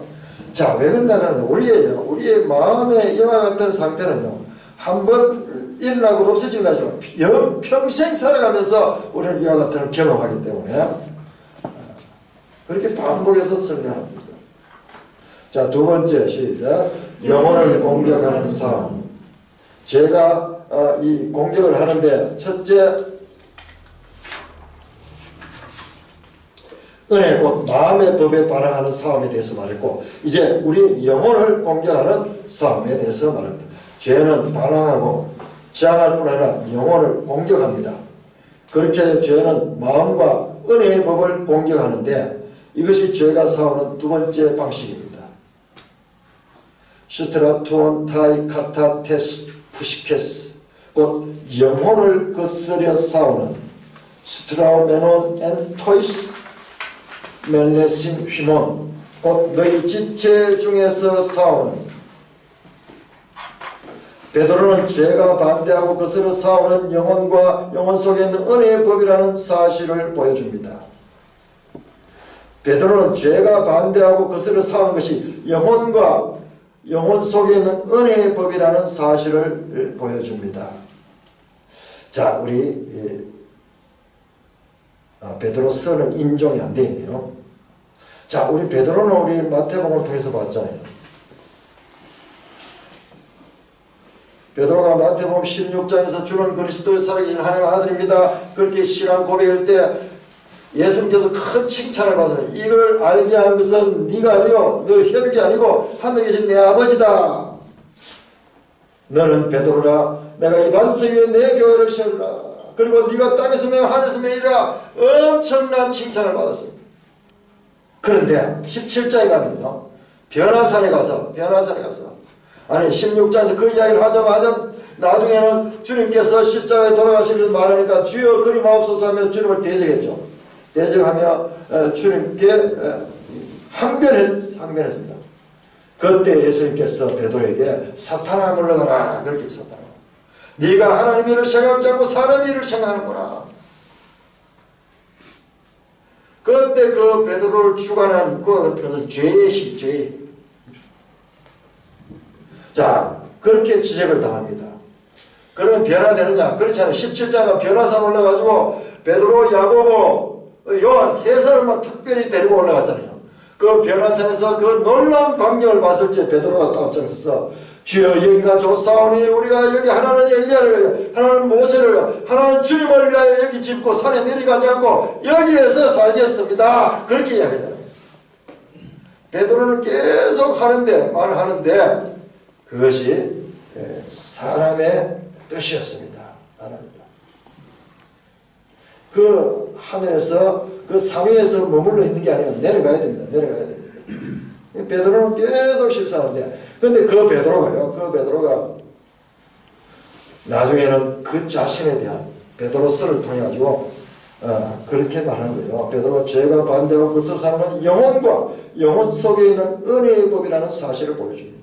S1: 자, 왜 그러냐면 우리의 마음의 이와 같은 상태는요, 한번 일어나고 없어지는 것이 아니라 평생 살아가면서 우리는 이와 같은 걸 경험하기 때문에 그렇게 반복해서 설명합니다. 자, 두 번째 시작. 영혼을 공격하는 싸움. 제가 이 공격을 하는데 첫째, 은혜 곧 마음의 법에 반항하는 싸움에 대해서 말했고, 이제 우리 영혼을 공격하는 싸움에 대해서 말합니다. 죄는 반항하고 저항할 뿐 아니라 영혼을 공격합니다. 그렇게 죄는 마음과 은혜의 법을 공격하는데 이것이 죄가 싸우는 두 번째 방식입니다. 슈트라투온 타이 카타 테스 푸시케스 곧 영혼을 거스려 싸우는 스트라우메논 앤 토이스 멜레신 휘몬 곧 너희 지체 중에서 싸우는. 베드로는 죄가 반대하고 거스려 싸우는 영혼과 영혼 속에 있는 은혜의 법이라는 사실을 보여줍니다. 베드로는 죄가 반대하고 거스려 싸우는 것이 영혼과 영혼 속에 있는 은혜의 법이라는 사실을 보여줍니다. 자, 우리 베드로서는 인종이 안 되어 있네요. 자, 우리 베드로는 우리 마태복음을 통해서 봤잖아요. 베드로가 마태복음 16장에서 주는 그리스도의 살아계신 하나님의 아들입니다. 그렇게 신앙 고백할 때 예수님께서 큰 칭찬을 받으면 이걸 알게 한 것은 네가 아니요 너 혈육이 아니고 하늘에 계신 내 아버지다. 너는 베드로라 내가 이 반석 위에 내 교회를 세우리라. 그리고 네가 땅에서 매어 하늘에서 매이라. 엄청난 칭찬을 받았습니다. 그런데 17장에 가면요, 변화산에 가서 아니 16장에서 그 이야기를 하자마자 나중에는 주님께서 십자가에 돌아가시면서 말하니까 주여 그리마옵소서 하며 주님을 대적했죠. 대적하며 주님께 항변했습니다. 그때 예수님께서 베드로에게 사탄아 물러가라 그렇게 사탄아, 네가 하나님 일을 생각하지 않고 사람 일을 생각하는구나. 그때 그 베드로를 주관한 그것은 죄의 힘, 죄의 힘. 자, 그렇게 지적을 당합니다. 그러면 변화되느냐? 그렇지 않아요. 17장은 변화산 올라가지고 베드로, 야고보, 요한 세 사람만 특별히 데리고 올라갔잖아요. 그 변화산에서 그 놀라운 광경을 봤을 때 베드로가 또 앞장서서 주여 여기가 좋사오니 우리가 여기 하나는 엘리야를 하나는 모세를 하나는 주님을 위하여 여기 짓고 산에 내려가지 않고 여기에서 살겠습니다. 그렇게 이야기하잖아요. 베드로는 계속 말하는데 그것이 사람의 뜻이었습니다. 그 하늘에서 그 상위에서 머물러 있는 게 아니라 내려가야 됩니다. 베드로는 계속 실수하는데, 근데 그 베드로가 나중에는 그 자신에 대한 베드로서를 통해 가지고 그렇게 말하는 거예요. 베드로가 죄가 반대하고 그것을 사는 영혼과 영혼 속에 있는 은혜의 법이라는 사실을 보여줍니다.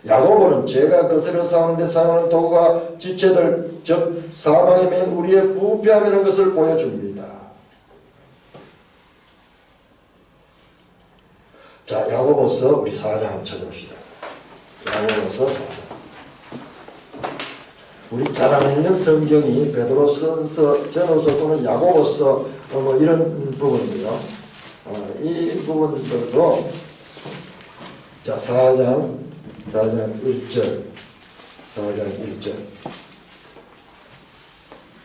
S1: 야고보는 죄가 거스려 싸우는데 사용하는 도구가 지체들 즉 사망에 맨 우리의 부패함이라는 것을 보여줍니다. 자, 야고보서 우리 4장 한번 찾아봅시다. 야고보서 4장. 우리 잘 아는 성경이 베드로서, 전후서 또는 야고보서 뭐 이런 부분이고요. 이 부분들도 자 4장 1절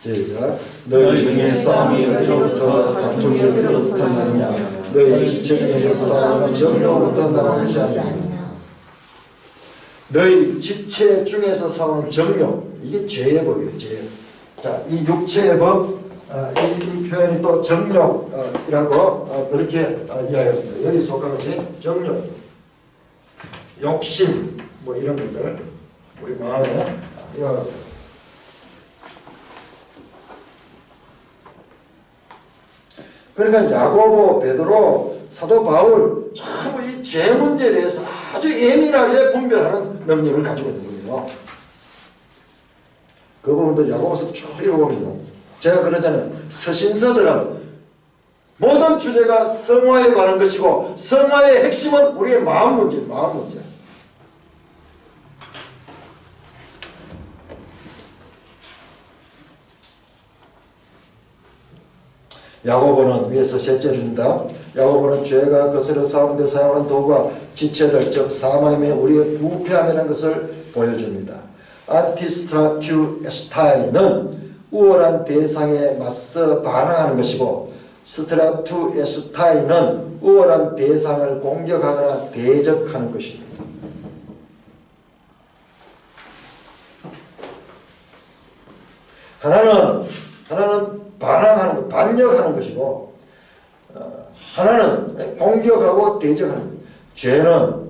S1: 시작. 너희 중에 싸움이 어디로부터 다툼이 어디로부터 나느냐. 너희 지체 중에서 싸움은 정욕으로부터 나오는 것이 아니냐. 너희 지체 중에서 싸우는 정욕, 이게 죄의 법이에요. 죄. 자, 이 육체의 법, 이 표현이 또 정욕이라고 그렇게 이야기했습니다. 여기 속한 것이 정욕, 욕심, 뭐 이런 것들 우리 마음에 이와 그러니까 야고보, 베드로, 사도 바울 전부 이 죄 문제에 대해서 아주 예민하게 분별하는 능력을 가지고 있는 거예요. 그 부분도 야고보서 쭉 읽어보면 제가 그러잖아요. 서신서들은 모든 주제가 성화에 관한 것이고 성화의 핵심은 우리의 마음 문제, 마음 문제. 야고보는 위에서 셋째입니다. 야고보는 죄가 거스려 싸움데 사용하는 도구가 지체들 즉 사망이며 우리의 부패함이라는 것을 보여줍니다. 안티스트라투에스타이는 우월한 대상에 맞서 반항하는 것이고 스트라투에스타이는 우월한 대상을 공격하거나 대적하는 것입니다. 하나는 반항하는 것, 반역하는 것이고 하나는 공격하고 대적하는 것. 죄는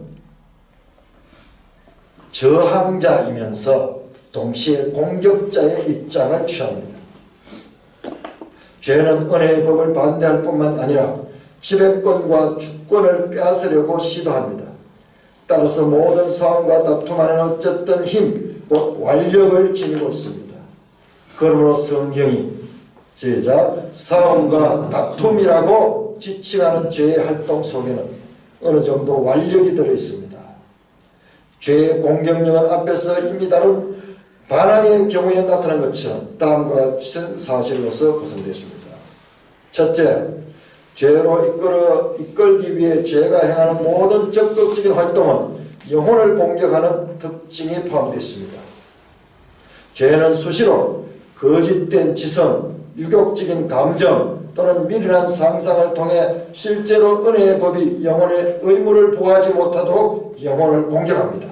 S1: 저항자이면서 동시에 공격자의 입장을 취합니다. 죄는 은혜의 법을 반대할 뿐만 아니라 지배권과 주권을 빼앗으려고 시도합니다. 따라서 모든 싸움과 다툼하는 어쨌든 힘, 곧 완력을 지니고 있습니다. 그러므로 성경이 시작 싸움과 다툼이라고 지칭하는 죄의 활동 속에는 어느 정도 완력이 들어있습니다. 죄의 공격력은 앞에서 이미 다룬 반항의 경우에 나타난 것처럼 다음과 같은 사실로서 구성되었습니다. 첫째, 죄로 이끌기 위해 죄가 행하는 모든 적극적인 활동은 영혼을 공격하는 특징이 포함되어 있습니다. 죄는 수시로 거짓된 지성, 유격적인 감정 또는 미련한 상상을 통해 실제로 은혜의 법이 영혼의 의무를 부하지 못하도록 영혼을 공격합니다.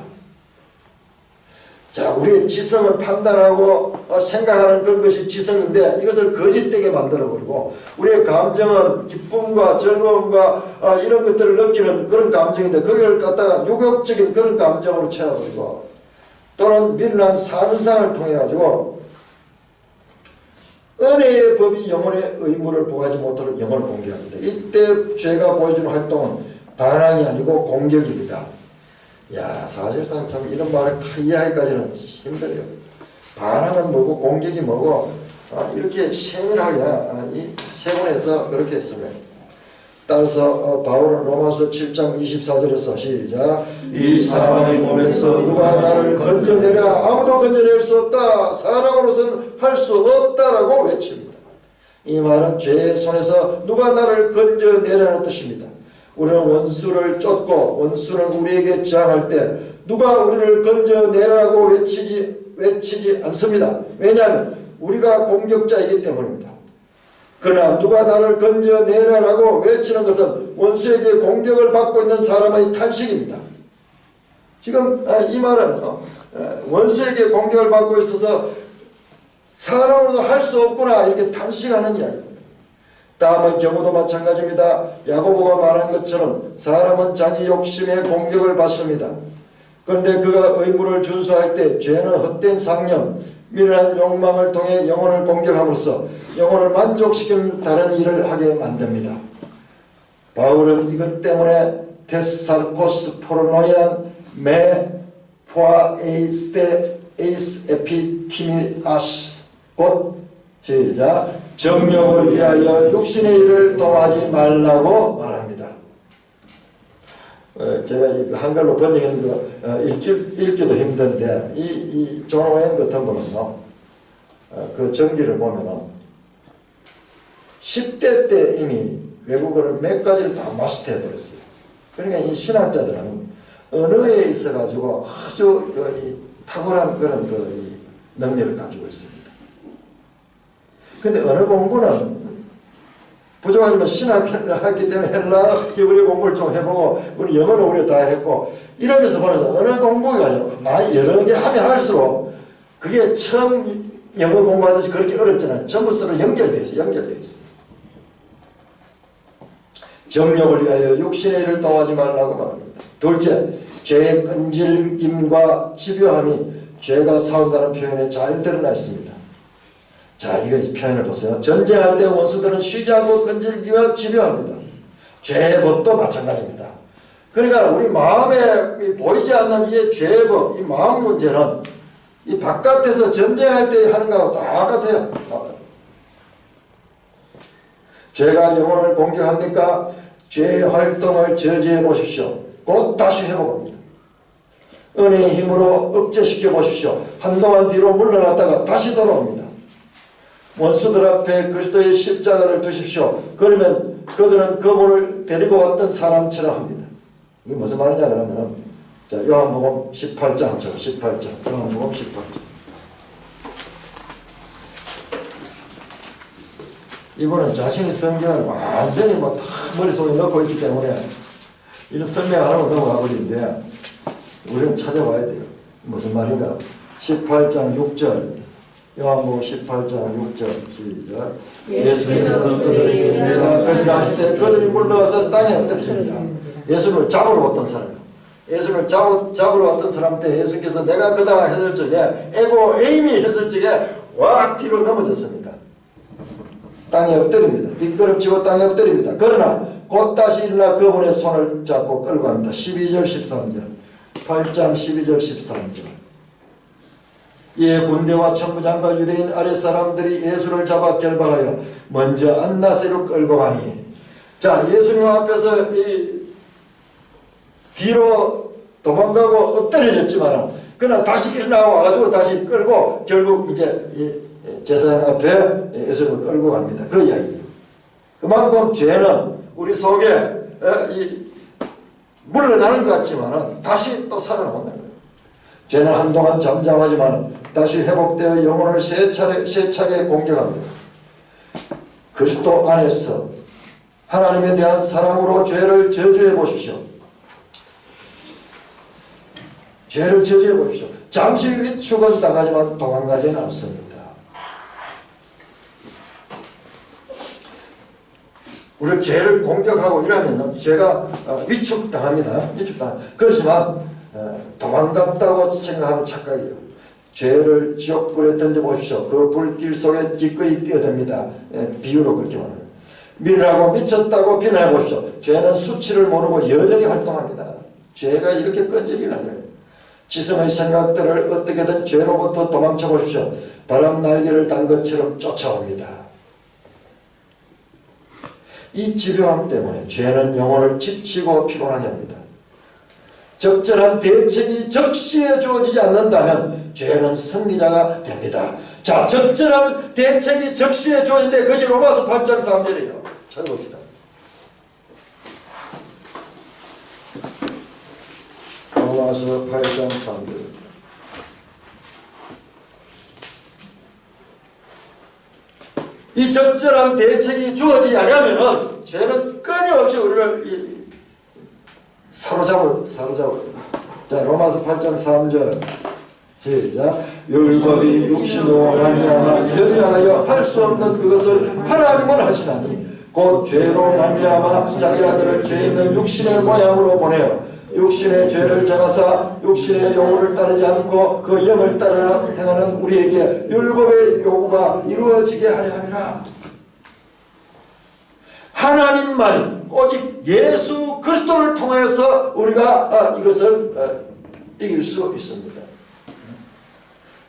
S1: 자, 우리의 지성을 판단하고 생각하는 그런 것이 지성인데 이것을 거짓되게 만들어버리고 우리의 감정은 기쁨과 즐거움과 이런 것들을 느끼는 그런 감정인데 그걸 갖다가 유격적인 그런 감정으로 채워버리고 또는 미련한 상상을 통해 가지고 은혜의 법이 영혼의 의무를 부하지 못하도록 영혼을 공격합니다. 이때 죄가 보여주는 활동은 반항이 아니고 공격입니다. 야, 사실상 참 이런 말을 다 이해하기까지는 힘들어요. 반항은 뭐고 공격이 뭐고 이렇게 세밀하게 이 세분해서 그렇게 했습니다. 따라서 바울은 로마서 7장 24절에서 시작 이 사망의 몸에서 누가 나를 건져내랴 아무도 건져낼 수 없다 사람으로서는 할 수 없다라고 외칩니다. 이 말은 죄의 손에서 누가 나를 건져내라는 뜻입니다. 우리는 원수를 쫓고 원수는 우리에게 저항할 때 누가 우리를 건져내라고 외치지 않습니다. 왜냐하면 우리가 공격자이기 때문입니다. 그러나 누가 나를 건져내라라고 외치는 것은 원수에게 공격을 받고 있는 사람의 탄식입니다. 지금 이 말은 원수에게 공격을 받고 있어서 사람으로도 할 수 없구나 이렇게 탄식하는 이야기입니다. 다음의 경우도 마찬가지입니다. 야고보가 말한 것처럼 사람은 자기 욕심의 공격을 받습니다. 그런데 그가 의무를 준수할 때 죄는 헛된 상념, 미련한 욕망을 통해 영혼을 공격함으로써 영혼을 만족시키는 다른 일을 하게 만듭니다. 바울은 이것 때문에 테살코스 포르노이안 메 포아에이스테 에이스 에피티미아스 곧 시작 정욕을 위하여 육신의 일을 동하지 말라고 말합니다. 제가 한글로 번역하는 거 읽기도 힘든데 이 존 오웬 같은 분은요 그 전기를 보면은 10대 때 이미 외국어를 몇 가지를 다 마스터해 버렸어요. 그러니까 이 신학자들은 언어에 있어 가지고 아주 탁월한 그런 능력을 가지고 있습니다. 근데 언어 공부는 부족하지만 신학을 했기 때문에 헬라, 히브리 공부를 좀 해보고 우리 영어는 우리가 다 했고 이러면서 보면 언어 공부가 많이 여러 개 하면 할수록 그게 처음 영어 공부하듯이 그렇게 어렵잖아요. 전부 서로 연결되어 있어요. 정욕을 위하여 육신의 일을 동하지 말라고 말합니다. 둘째, 죄의 끈질김과 집요함이 죄가 싸운다는 표현에 잘 드러나 있습니다. 자, 이거 표현을 보세요. 전쟁할 때 원수들은 쉬지 않고 끈질기와 집요합니다. 죄의 법도 마찬가지입니다. 그러니까 우리 마음에 보이지 않는 이 죄의 법, 이 마음 문제는 이 바깥에서 전쟁할 때 하는 거하고 똑같아요. 죄가 영혼을 공격합니까? 죄의 활동을 저지해 보십시오. 곧 다시 회복합니다. 은혜의 힘으로 억제시켜 보십시오. 한동안 뒤로 물러났다가 다시 돌아옵니다. 원수들 앞에 그리스도의 십자가를 두십시오. 그러면 그들은 그분을 데리고 왔던 사람처럼 합니다. 이게 무슨 말이냐 그러면, 자, 요한복음 18장, 18장, 요한복음 18장. 이분은 자신의 성경을 완전히 다 머릿속에 넣고 있기 때문에 이런 설명 안 하고 넘어가 버리는데, 우리는 찾아봐야 돼요. 무슨 말인가? 18장 6절, 요한복음 18장 6절, 시작. 예수께서 그들에게 내가 그리라 할 때 그들이 물러가서 땅에 엎드리니라. 예수를 잡으러 왔던 사람, 예수를 잡으러 왔던 사람한테 예수께서 내가 그다 했을 적에, 에이미 했을 적에 확 뒤로 넘어졌습니다. 땅에 엎드립니다. 뒷걸음치고 땅에 엎드립니다. 그러나 곧 다시 일어나 그분의 손을 잡고 끌고 갑니다. 12절 13절, 8장 12절 13절. 이에 군대와 천부장과 유대인 아랫사람들이 예수를 잡아 결박하여 먼저 안나세로 끌고 가니, 자, 예수님 앞에서 뒤로 도망가고 엎드려졌지만 그러나 다시 일어나 와가지고 다시 끌고 결국 이제 제사장 앞에 예수님을 끌고 갑니다. 그 이야기예요. 그만큼 죄는 우리 속에 물러나는 것 같지만 다시 또 살아나온다는 거예요. 죄는 한동안 잠잠하지만 다시 회복되어 영혼을 세차게 공격합니다. 그리스도 안에서 하나님에 대한 사랑으로 죄를 저주해 보십시오. 죄를 저주해 보십시오. 잠시 위축은 당하지만 도망가지는 않습니다. 우리가 죄를 공격하고 이러면 죄가 위축당합니다. 그렇지만 도망갔다고 생각하면 착각이에요. 죄를 지옥불에 던져보십시오. 그 불길 속에 기꺼이 뛰어듭니다. 비유로 그렇게 말합니다. 밀라고 미쳤다고 비난해보십시오. 죄는 수치를 모르고 여전히 활동합니다. 죄가 이렇게 끈질기는 거예요. 지성의 생각들을 어떻게든 죄로부터 도망쳐 보십시오. 바람 날개를 단 것처럼 쫓아옵니다. 이 지루함 때문에 죄는 영혼을 지치고 피곤하게 합니다. 적절한 대책이 적시에 주어지지 않는다면 죄는 승리자가 됩니다. 자, 적절한 대책이 적시에 주어지는데 그것이 로마서 8장 3절이에요. 찾아봅시다. 로마서 8장 3절. 이 적절한 대책이 주어지지 않으면 죄는 끊임없이 우리를 사로잡을. 자, 로마서 8장 3절 시작. 율법이 육신으로 말미암아 변명하여 할 수 없는 그것을 하나님은 하시나니 곧 죄로 말미암아 자기 아들을 죄 있는 육신의 모양으로 보내어 육신의 죄를 잡아사 육신의 요구를 따르지 않고 그 영을 따라 행하는 우리에게 율법의 요구가 이루어지게 하려 함이라. 하나님만이 오직 예수 그리스도를 통해서 우리가 이것을 이길 수 있습니다.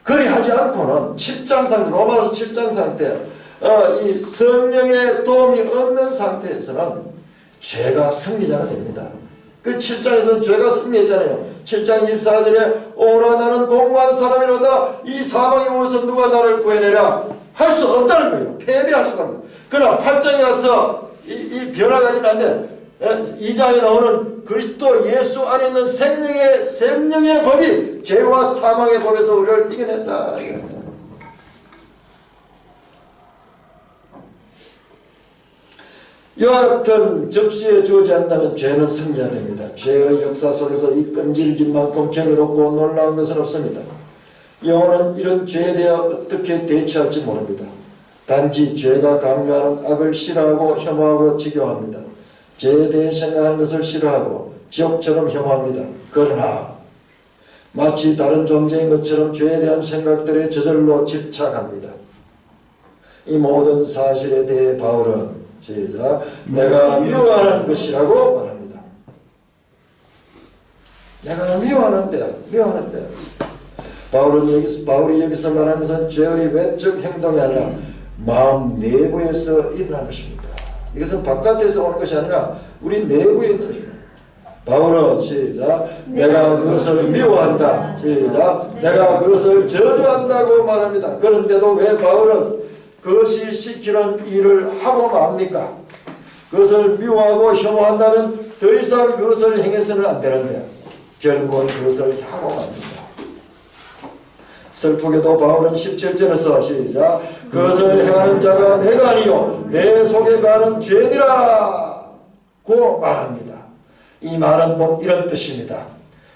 S1: 그리하지 않고는 7장 상태, 로마서 7장 상태, 이 성령의 도움이 없는 상태에서는 죄가 승리자가 됩니다. 그 7장에서는 죄가 승리했잖아요. 7장 24절에 오라 나는 공고한 사람이로다 이 사망의 몸에서 누가 나를 구해내라 할 수 없다는 거예요. 패배할 수가 없는 거예요. 그러나 8장에 가서 이 변화가 일어났는데 2장에 나오는 그리스도 예수 안에 있는 생명의 법이 죄와 사망의 법에서 우리를 이겨냈다. 이와 같은 적시에 주어지지 않는다면 죄는 승리됩니다. 죄의 역사 속에서 이 끈질긴 만큼 경이롭고 놀라운 것은 없습니다. 영혼은 이런 죄에 대해 어떻게 대처할지 모릅니다. 단지 죄가 강요하는 악을 싫어하고 혐오하고 지겨워합니다. 죄에 대해 생각하는 것을 싫어하고 지옥처럼 혐오합니다. 그러나 마치 다른 존재인 것처럼 죄에 대한 생각들에 저절로 집착합니다. 이 모든 사실에 대해 바울은 시작. 내가 미워하는 것이라고 말합니다. 내가 미워하는데 바울이 여기서 말하는 것은 죄의 외적 행동이 아니라 마음 내부에서 일어난 것입니다. 이것은 바깥에서 오는 것이 아니라 우리 내부에 있는 것입니다. 바울은 시작 내가 그것을 미워한다. 시작 내가 그것을 저주한다고 말합니다. 그런데도 왜 바울은 그것이 시키는 일을 하고 맙니까? 그것을 미워하고 혐오한다면 더 이상 그것을 행해서는 안 되는데 결국은 그것을 하고 맙니다. 슬프게도 바울은 17절에서 시작 그것을 행하는 자가 내가 아니요 내 속에 가는 죄니라 고 말합니다. 이 말은 곧 이런 뜻입니다.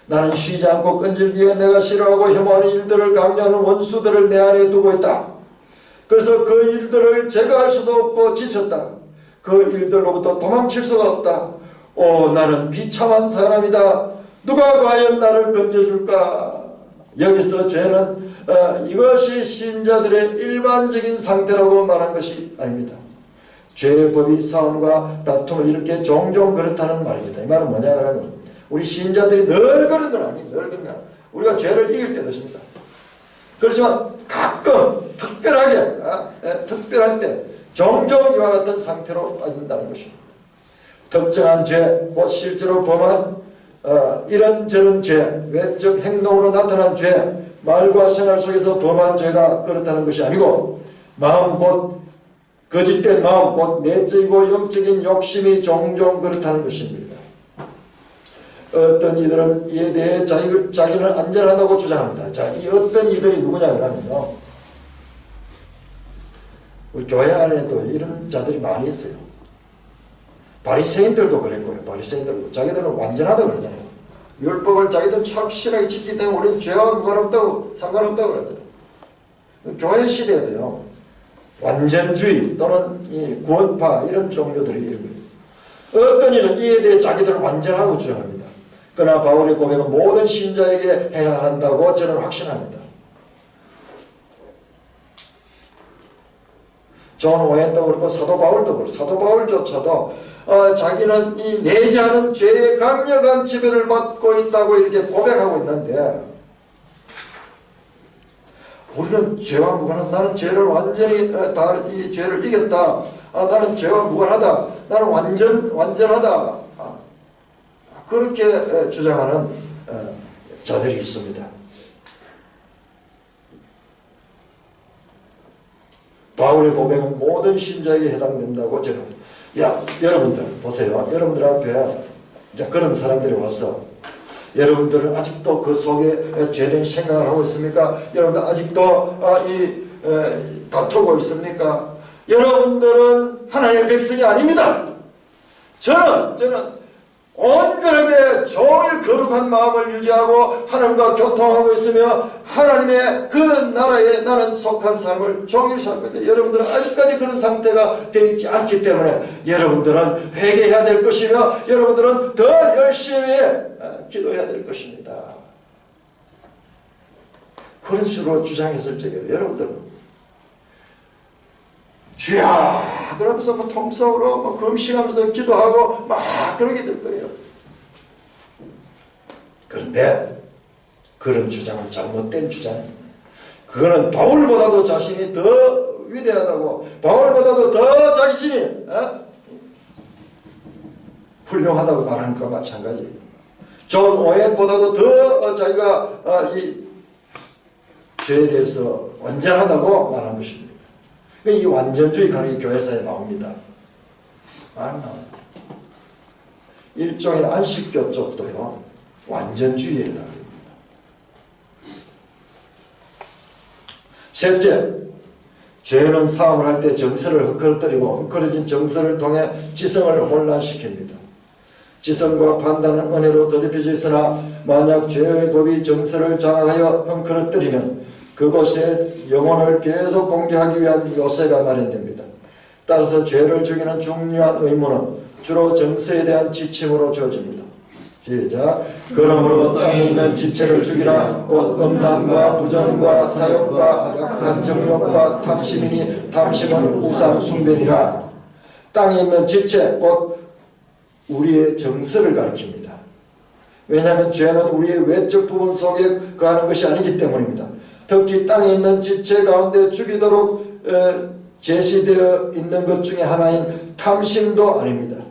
S1: 나는 쉬지 않고 끈질기게 내가 싫어하고 혐오하는 일들을 강요하는 원수들을 내 안에 두고 있다. 그래서 그 일들을 제거할 수도 없고 지쳤다. 그 일들로부터 도망칠 수가 없다. 나는 비참한 사람이다. 누가 과연 나를 건져줄까? 여기서 죄는 이것이 신자들의 일반적인 상태라고 말한 것이 아닙니다. 죄의 법이 싸움과 다툼을 일으켜 종종 그렇다는 말입니다. 이 말은 뭐냐 하면 우리 신자들이 늘 그런 건 아니에요. 늘 그런 건 아니에요. 우리가 죄를 이길 때도 있습니다. 그렇지만 가끔 특별할 때 종종 이와 같은 상태로 빠진다는 것입니다. 특정한 죄, 곧 실제로 범한 이런저런 죄, 외적 행동으로 나타난 죄, 말과 생활 속에서 범한 죄가 그렇다는 것이 아니고 마음 곧 거짓된 마음 곧 내적이고 영적인 욕심이 종종 그렇다는 것입니다. 어떤 이들은 이에 대해 자기는 안전하다고 주장합니다. 자, 이 어떤 이들이 누구냐 그러면요, 우리 교회 안에도 이런 자들이 많이 있어요. 바리새인들도 그랬고요. 바리새인들도 자기들은 완전하다고 그러잖아요. 율법을 자기들은 착실하게 지키기 때문에 우리는 죄와 상관없다고 그러잖아요. 교회 시대에도요, 완전주의 또는 이 구원파 이런 종교들이 이런 거예요. 어떤 이는 이에 대해 자기들은 완전하고 주장합니다. 그러나 바울의 고백은 모든 신자에게 해야 한다고 저는 확신합니다. 존 오웬도 그렇고 사도 바울도 그렇고 사도 바울조차도 자기는 이 내재하는 죄의 강력한 지배를 받고 있다고 이렇게 고백하고 있는데 우리는 죄와 무관하다. 나는 죄를 완전히 이 죄를 이겼다. 나는 죄와 무관하다. 나는 완전하다. 그렇게 주장하는 자들이 있습니다. 바울의 고백은 모든 신자에게 해당된다고 저는. 여러분들 보세요. 여러분들 앞에 이제 그런 사람들이 와서 여러분들은 아직도 그 속에 죄된 생각을 하고 있습니까? 여러분들 아직도 다투고 있습니까? 여러분들은 하나님의 백성이 아닙니다. 저는 온전하게 종일 거룩한 마음을 유지하고 하나님과 교통하고 있으며 하나님의 그 나라에 나는 속한 삶을 종일 살거든요. 여러분들은 아직까지 그런 상태가 되지 않기 때문에 여러분들은 회개해야 될 것이며 여러분들은 더 열심히 기도해야 될 것입니다. 그런 식으로 주장했을 적에 여러분들은 주야 그러면서 통성으로 금식하면서 기도하고 막 그러게 될 거예요. 그런데 그런 주장은 잘못된 주장입니다. 그거는 바울보다도 자신이 더 위대하다고, 바울보다도 더 자신이 훌륭하다고 말하는 것과 마찬가지예요. 존 오웬보다도 더 자기가 이 죄에 대해서 완전하다고 말하는 것입니다. 이 완전주의 가르이 교회사에 나옵니다. 안 나와요. 일종의 안식교 쪽도요, 완전주의에 해당됩니다. 셋째, 죄는 싸움을 할 때 정서를 헝클어뜨리고 헝클어진 정서를 통해 지성을 혼란시킵니다. 지성과 판단은 은혜로 더럽혀져 있으나 만약 죄의 법이 정서를 장악하여 헝클어뜨리면 그곳에 영혼을 계속 공격하기 위한 요새가 마련됩니다. 따라서 죄를 죽이는 중요한 의무는 주로 정서에 대한 지침으로 주어집니다. 시작. 그러므로 땅에 있는 지체를 죽이라. 곧 음란과 부정과 사욕과 약한 정욕과 탐심이니 탐심은 우상 숭배니라. 땅에 있는 지체 곧 우리의 정서를 가리킵니다. 왜냐하면 죄는 우리의 외적 부분 속에 거하는 것이 아니기 때문입니다. 특히 땅에 있는 지체 가운데 죽이도록 제시되어 있는 것 중에 하나인 탐심도 아닙니다.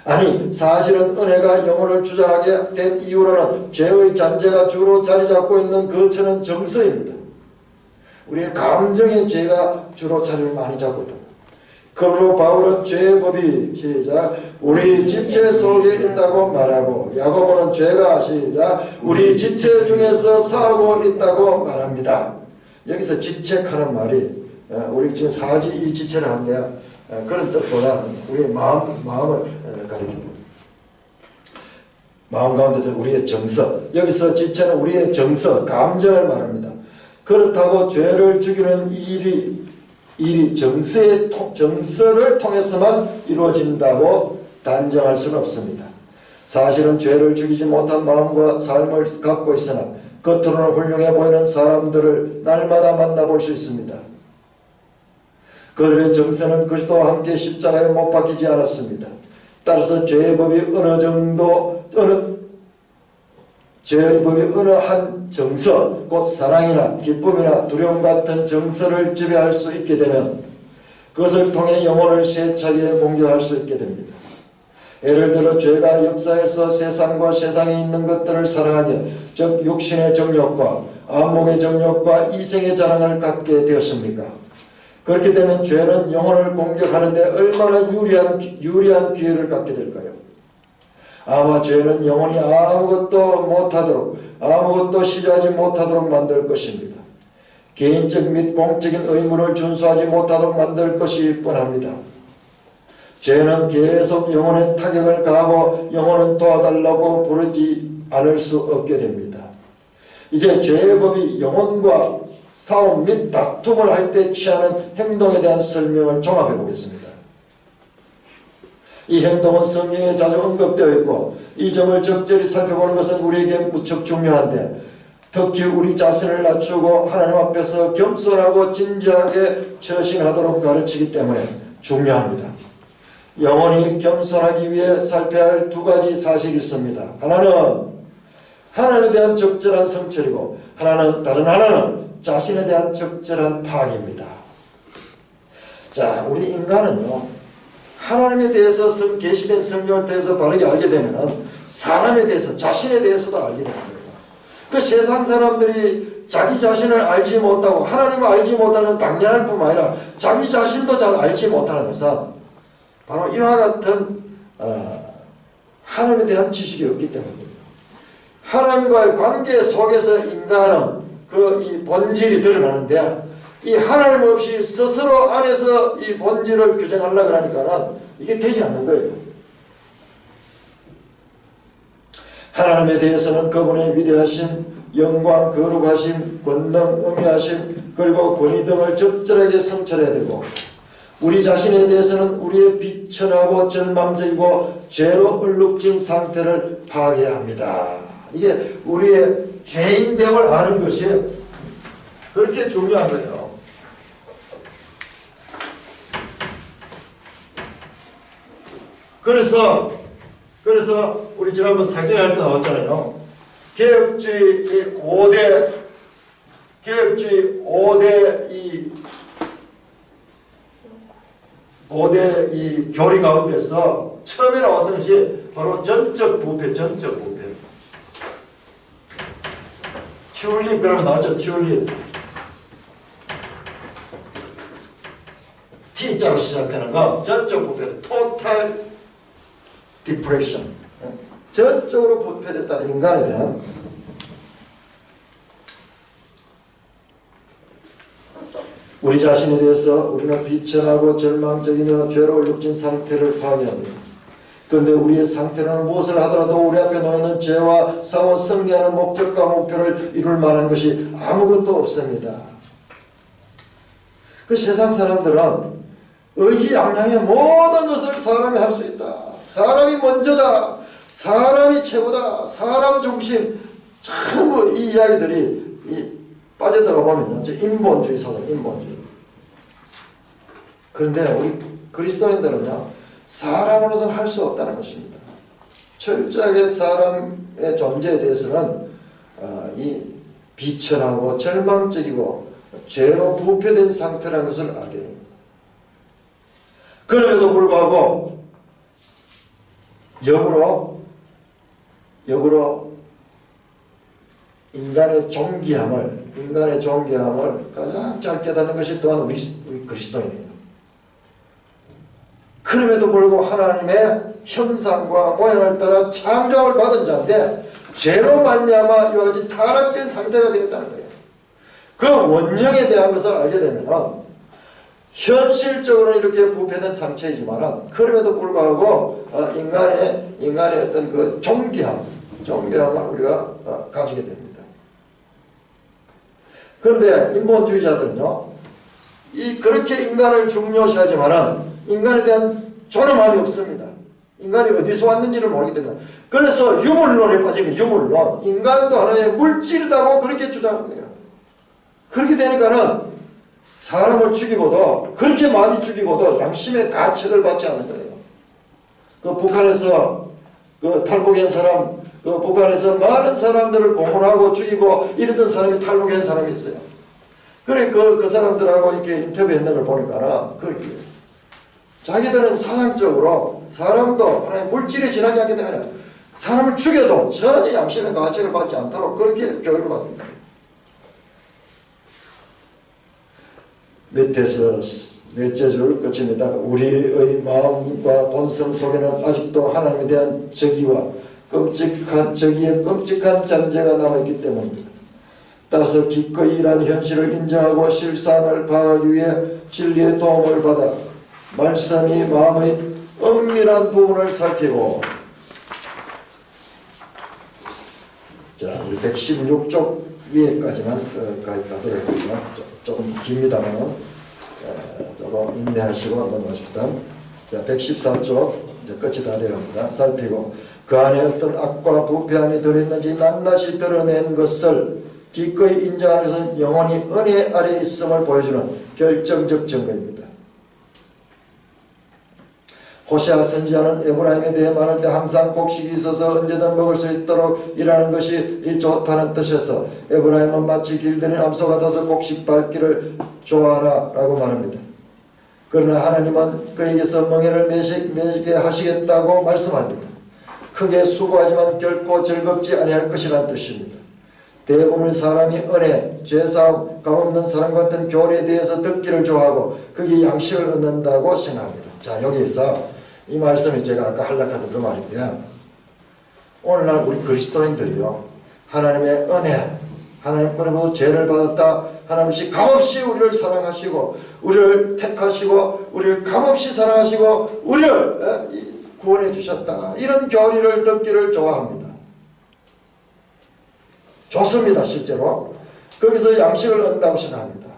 S1: 아니, 사실은 은혜가 영혼을 주장하게 된 이유로는 죄의 잔재가 주로 자리 잡고 있는 거처는 정서입니다. 우리의 감정의 죄가 주로 자리를 많이 잡거든. 그러므로 바울은 죄의 법이 시작 우리 지체 속에 있다고 말하고, 야고보는 죄가 시작 우리 지체 중에서 싸우고 있다고 말합니다. 여기서 지체하는 말이 우리 지금 사지 이 지체를 한대요. 그런 뜻보다는 우리의 마음을 가리킵니다. 마음 가운데 우리의 정서, 여기서 지체는 우리의 정서, 감정을 말합니다. 그렇다고 죄를 죽이는 일이 정서를 통해서만 이루어진다고 단정할 수는 없습니다. 사실은 죄를 죽이지 못한 마음과 삶을 갖고 있으나 겉으로는 훌륭해 보이는 사람들을 날마다 만나볼 수 있습니다. 그들의 정서는 그리스도와 함께 십자가에 못 박히지 않았습니다. 따라서 죄의 법이 어느 한 정서, 곧 사랑이나 기쁨이나 두려움 같은 정서를 지배할 수 있게 되면 그것을 통해 영혼을 세차게 공격할 수 있게 됩니다. 예를 들어 죄가 역사에서 세상과 세상에 있는 것들을 사랑하게, 즉 육신의 정욕과 안목의 정욕과 이생의 자랑을 갖게 되었습니까? 그렇게 되면 죄는 영혼을 공격하는 데 얼마나 유리한 기회를 갖게 될까요? 아마 죄는 영혼이 아무것도 시도하지 못하도록 만들 것입니다. 개인적 및 공적인 의무를 준수하지 못하도록 만들 것이 뻔합니다. 죄는 계속 영혼에 타격을 가하고 영혼은 도와달라고 부르지 않을 수 없게 됩니다. 이제 죄의 법이 영혼과 싸움 및 다툼을 할 때 취하는 행동에 대한 설명을 종합해 보겠습니다. 이 행동은 성경에 자주 언급되어 있고 이 점을 적절히 살펴보는 것은 우리에게 무척 중요한데, 특히 우리 자신을 낮추고 하나님 앞에서 겸손하고 진지하게 처신하도록 가르치기 때문에 중요합니다. 영원히 겸손하기 위해 살펴야 할 두 가지 사실이 있습니다. 하나는 하나님에 대한 적절한 성찰이고 다른 하나는 자신에 대한 적절한 파악입니다. 자, 우리 인간은요, 하나님에 대해서 계시된 성경을 통해서 바르게 알게 되면 사람에 대해서, 자신에 대해서도 알게 되는 거예요. 그 세상 사람들이 자기 자신을 알지 못하고 하나님을 알지 못하는 건 당연할 뿐만 아니라 자기 자신도 잘 알지 못하는 것은 바로 이와 같은 하나님에 대한 지식이 없기 때문입니다. 하나님과의 관계 속에서 인간은 이 본질이 드러나는데, 이 하나님 없이 스스로 안에서 이 본질을 규정하려고 하니까는 이게 되지 않는 거예요. 하나님에 대해서는 그분의 위대하심, 영광, 거룩하심, 권능, 음미하심, 그리고 권위 등을 적절하게 성찰해야 되고, 우리 자신에 대해서는 우리의 비천하고 절망적이고 죄로 얼룩진 상태를 파악해야 합니다. 이게 우리의 죄인됨을 아는 것이 그렇게 중요한 거예요. 그래서 우리 지난번 사경할 때 나왔잖아요. 개혁주의 5대 이 교리 가운데서 처음에 나왔던 것이 바로 전적 부패. 튤립, 그러면 나왔죠. 튤립. T자로 시작하는 거, 전적 부패, total depression. 전적으로 부패됐다, 인간에 대한. 우리 자신에 대해서 우리는 비천하고 절망적이며 죄로 얼룩진 상태를 파괴합니다. 그런데 우리의 상태는 무엇을 하더라도 우리 앞에 놓여있는 죄와 싸워 승리하는 목적과 목표를 이룰 만한 것이 아무것도 없습니다. 그 세상 사람들은 의기양양의 모든 것을 사람이 할 수 있다. 사람이 먼저다. 사람이 최고다. 사람 중심. 전부 이 이야기들이 빠져들어 보면요, 인본주의 사상, 인본주의. 그런데 우리 그리스도인들은요, 사람으로서는 할 수 없다는 것입니다. 철저하게 사람이 하나님의 존재에 대해서는 이 비천하고 절망적이고 죄로 부패된 상태라는 것을 알게 됩니다. 그럼에도 불구하고 역으로 인간의 존귀함을 가장 잘 깨닫는 것이 또한 우리 그리스도인이에요. 그럼에도 불구하고 하나님의 형상과 모양을 따라 창조를 받은 자인데 죄로 말미암아 이와 같이 타락된 상태가 되었다는 거예요. 그 원형에 대한 것을 알게 되면 현실적으로는 이렇게 부패된 상태이지만 그럼에도 불구하고 인간의 어떤 그 존귀함을 우리가 가지게 됩니다. 그런데 인본주의자들은요, 그렇게 인간을 중요시하지만은 인간에 대한 존엄함이 없습니다. 인간이 어디서 왔는지를 모르기 때문에. 그래서 유물론에 빠지는 유물론, 인간도 하나의 물질이라고 그렇게 주장하는 거예요. 그렇게 되니까는 사람을 죽이고도, 그렇게 많이 죽이고도 양심의 가책을 받지 않는 거예요. 북한에서 탈북한 사람, 북한에서 많은 사람들을 고문하고 죽이고 이랬던 사람이 탈북한 사람이 있어요. 그래 그 사람들하고 이렇게 인터뷰했는 걸 보니까는 자기들은 사상적으로 사람도 하나의 물질에 지나지 않기 때문에 사람을 죽여도 전혀 양심의 가책을 받지 않도록 그렇게 교육을 받습니다. 밑에서 넷째 줄 끝입니다. 우리의 마음과 본성 속에는 아직도 하나님에 대한 적의와 끔찍한 잔재가 남아있기 때문입니다. 따라서 기꺼이 이러한 현실을 인정하고 실상을 파악하기 위해 진리의 도움을 받아 말씀이 마음의 엄밀한 부분을 살피고, 자, 우리 116쪽 위에까지만 가도록 하겠습니다. 조금 깁니다만 조금 인내하시고 넘어가십시다. 자, 114쪽 이제 끝이 다 되어갑니다. 살피고 그 안에 어떤 악과 부패함이 들어있는지 낱낱이 드러낸 것을 기꺼이 인정하는 것은 영원히 은혜 아래에 있음을 보여주는 결정적 증거입니다. 호세아 선지자는 에브라임에 대해 말할 때 항상 곡식이 있어서 언제든 먹을 수 있도록 일하는 것이 좋다는 뜻에서 에브라임은 마치 길들인 암소 같아서 곡식 밟기를 좋아하라 라고 말합니다. 그러나 하나님은 그에게서 멍에를 매게 하시겠다고 말씀합니다. 크게 수고하지만 결코 즐겁지 아니할 것이라는 뜻입니다. 대부분의 사람이 은혜, 죄사함, 값없는 사랑 같은 교리에 대해서 듣기를 좋아하고 거기에 양식을 얻는다고 생각합니다. 자, 여기에서 이 말씀이 제가 아까 하려고 그 말인데, 오늘날 우리 그리스도인들이요, 하나님의 은혜, 하나님께로부터 죄를 받았다, 하나님이 값없이 우리를 사랑하시고 우리를 택하시고 우리를 값없이 사랑하시고 우리를 구원해 주셨다, 이런 교리를 듣기를 좋아합니다. 좋습니다. 실제로 거기서 양식을 얻는다고 생각합니다.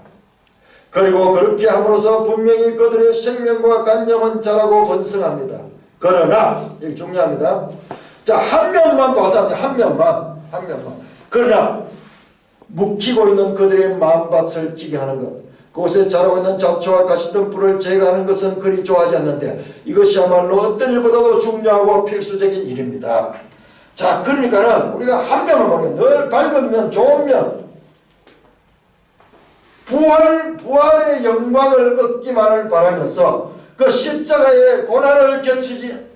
S1: 그리고 그렇게 함으로써 분명히 그들의 생명과 관념은 자라고 번성합니다. 그러나 여기 중요합니다. 자, 한 면만 봐서 한 면만. 그러나 묵히고 있는 그들의 마음밭을 기게 하는 것, 그곳에 자라고 있는 잡초와 가시덤불을 제거하는 것은 그리 좋아하지 않는데 이것이야말로 어떤 일보다도 중요하고 필수적인 일입니다. 자, 그러니까는 우리가 한 면을 보면 늘 밝은 면, 좋은 면, 부활의 영광을 얻기만을 바라면서 그 십자가의 고난을 겪지